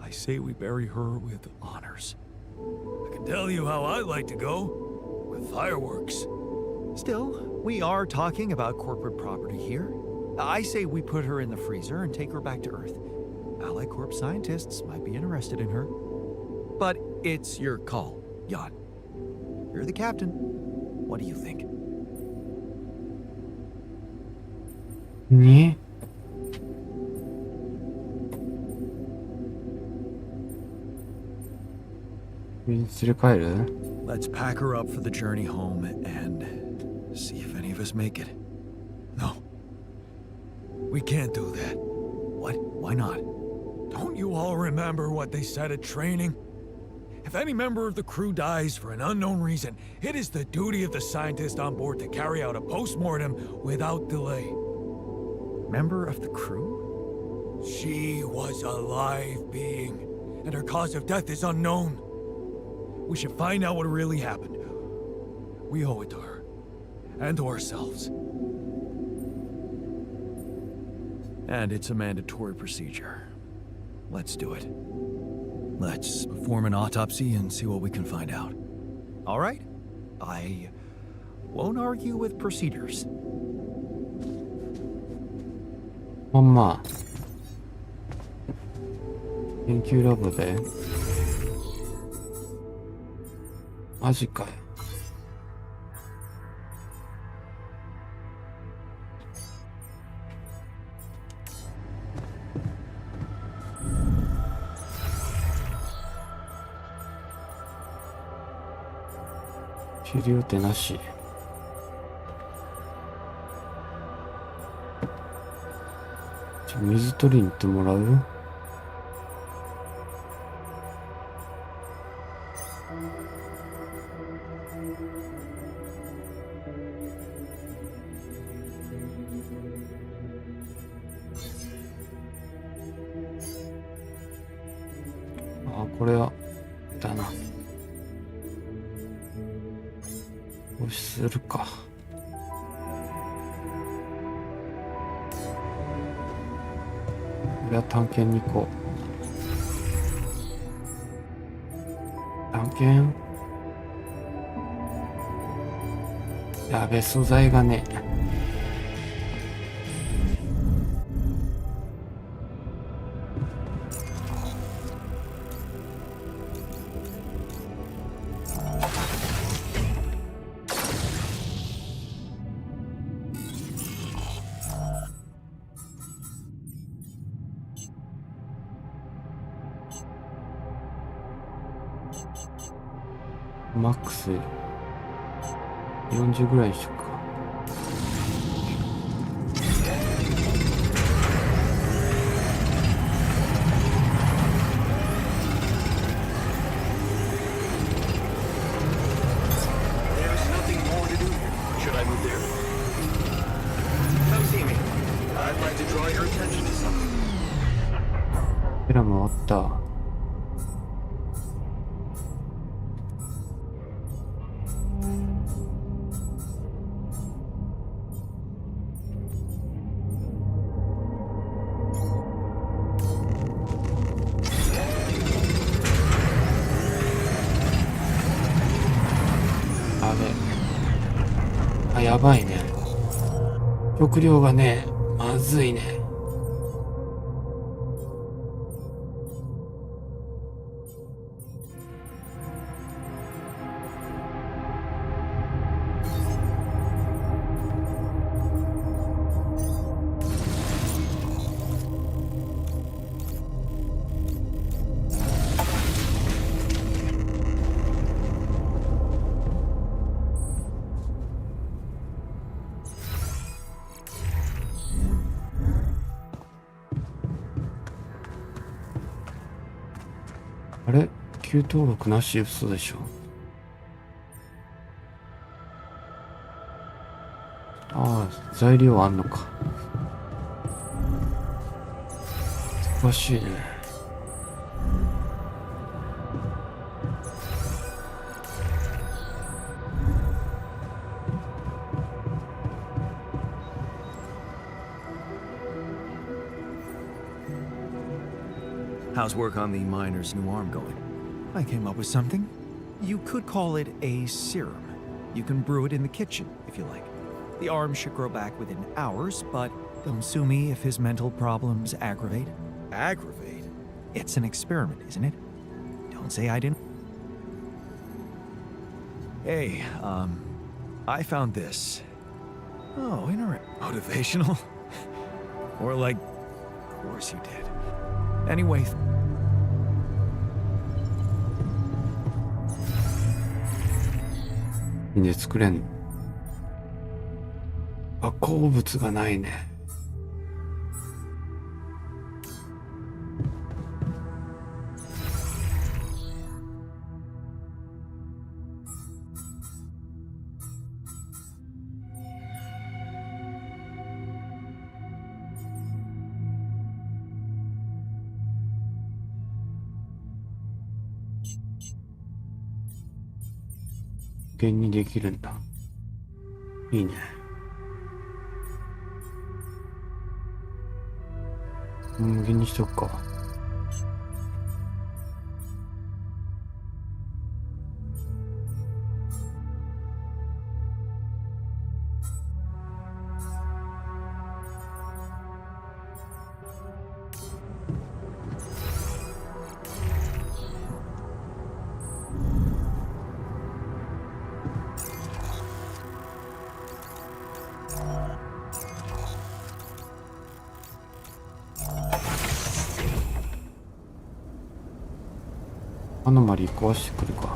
I say we bury her with honors. I can tell you how I like to go. With fireworks. Still, we are talking about corporate property here. I say we put her in the freezer and take her back to Earth. Allied Corp scientists might be interested in her. But it's your call, Jan. You're the captain. What do you think? に連れ帰る？ Let's pack her up for the journey home and see if any of us make it. No. We can't do that. What? Why not? Don't you all remember what they said at training? If any member of the crew dies for an unknown reason, it is the duty of the scientist on board to carry out a post-mortem without delay. Member of the crew? She was a live being, and her cause of death is unknown. We should find out what really happened. We owe it to her, and to ourselves. And it's a mandatory procedure. Let's do it. Let's perform an autopsy and see what we can find out. All right? I won't argue with procedures. ほんま。研究ラボで。マジかよ。治療手なし。水取りに行ってもらう？あ、これはだな。こうするか。これは探検に行こう。探検？やべ、素材がね。マックス40ぐらいにしとくか。There's nothing more to do here. Should I move there? Come see me. I'd like to draw your attention to something. ペラ回った。あ、やばいね。食料がね、まずいね。あれ、級登録なし嘘でしょ。ああ、材料あんのか。難しいね。How's work on the miner's new arm going? I came up with something. You could call it a serum. You can brew it in the kitchen, if you like. The arm should grow back within hours, but don't sue me if his mental problems aggravate. Aggravate? It's an experiment, isn't it? Don't say I didn't. Hey, I found this. Oh, interesting. Motivational? Or like, of course you did. Anyway,で作れんの。あ、鉱物がないね。無限にできるんだ。いいね。無限にしとくか。アノマリー壊してくるか。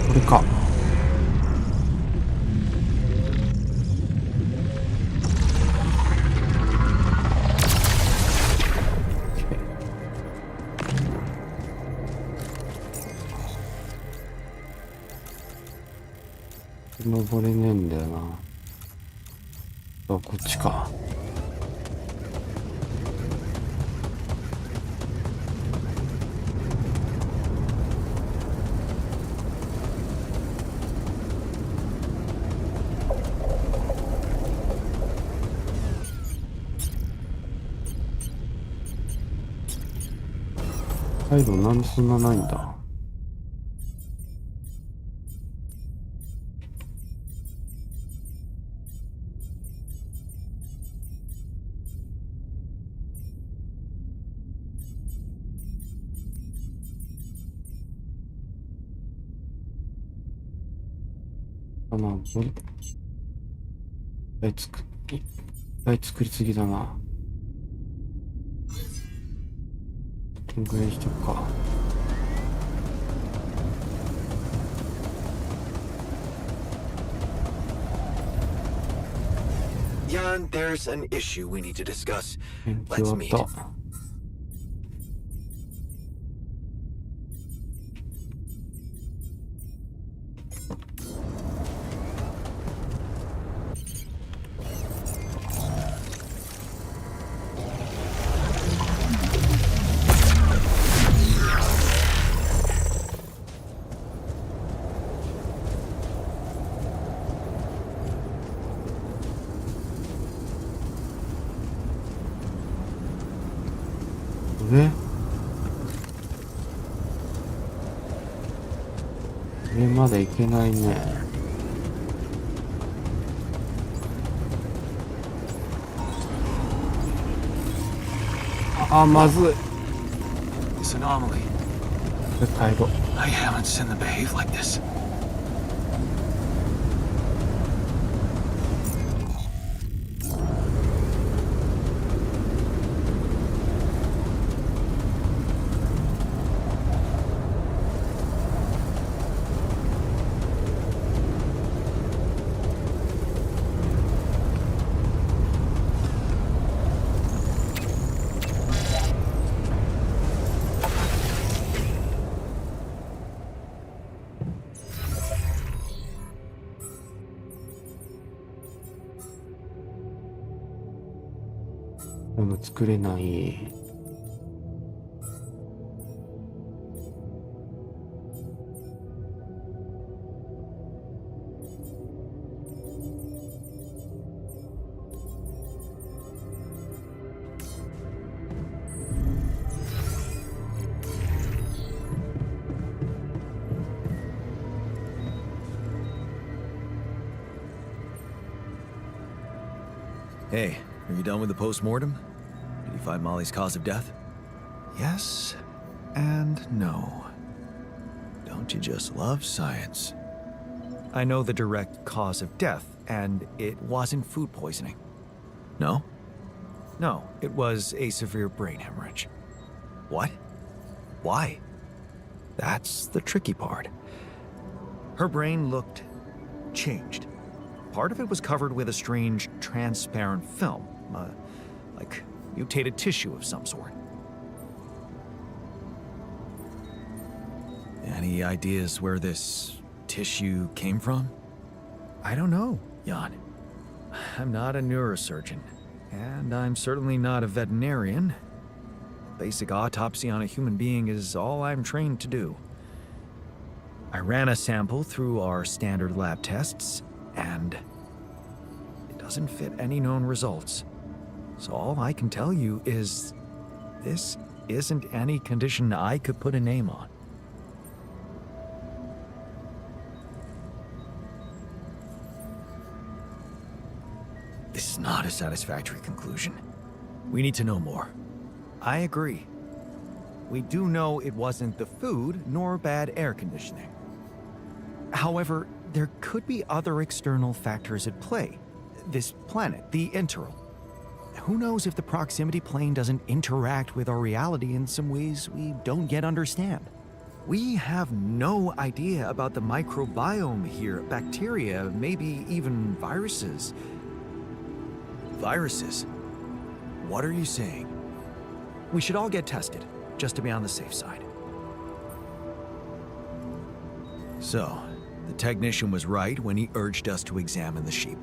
これか。登れねえんだよな。あ、こっちか。回路なんでそんなないんだ。これいっぱい作りすぎだな。こんぐらいにしとくか。Jan, there's an issue we need to discuss. 延期 Let's 終わ meet. った。上まで行けないね。あ、まずい。 This anomaly. これ帰ろう。 I haven't seen them behave like this. でも作れない。Hey, are you done with the post-mortem? Did you find Molly's cause of death? Yes and no. Don't you just love science? I know the direct cause of death, and it wasn't food poisoning. No? No, it was a severe brain hemorrhage. What? Why? That's the tricky part. Her brain looked changed. Part of it was covered with a strange, transparent film, like mutated tissue of some sort. Any ideas where this tissue came from? I don't know, Jan. I'm not a neurosurgeon, and I'm certainly not a veterinarian. Basic autopsy on a human being is all I'm trained to do. I ran a sample through our standard lab tests, and it doesn't fit any known results. So all I can tell you is this isn't any condition I could put a name on. This is not a satisfactory conclusion. We need to know more. I agree. We do know it wasn't the food nor bad air conditioning. However, there could be other external factors at play. This planet, the Interral. Who knows if the proximity plane doesn't interact with our reality in some ways we don't yet understand? We have no idea about the microbiome here, bacteria, maybe even viruses. Viruses? What are you saying? We should all get tested, just to be on the safe side. So, the technician was right when he urged us to examine the sheep.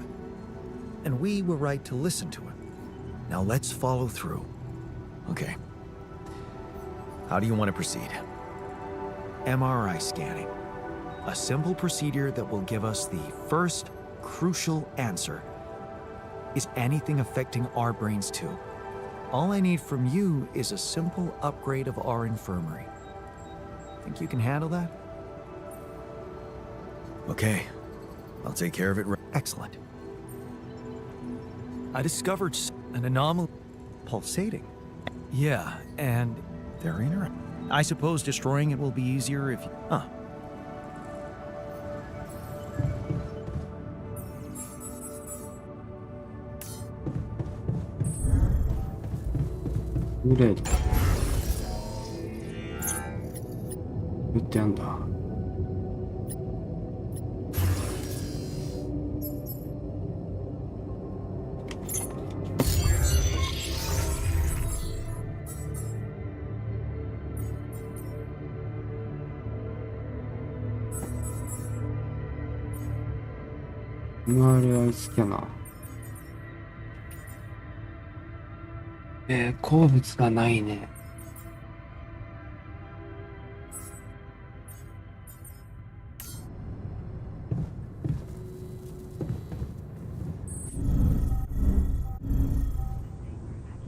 And we were right to listen to him. Now let's follow through. Okay. How do you want to proceed? MRI scanning. A simple procedure that will give us the first crucial answer. Is anything affecting our brains too? All I need from you is a simple upgrade of our infirmary. Think you can handle that? Okay. I'll take care of it. Excellent. I discovered an anomaly pulsating. Yeah, and they're interacting. I suppose destroying it will be easier if you... Huh.グレード打ってやんだ。MRI スキャナー。鉱物がないね。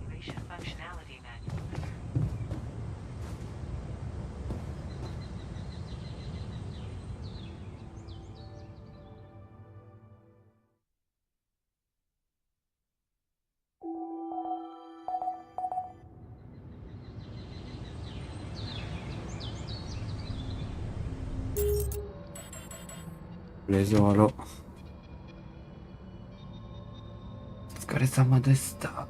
Evacuation functionality manual.これで終わろう。お疲れ様でした。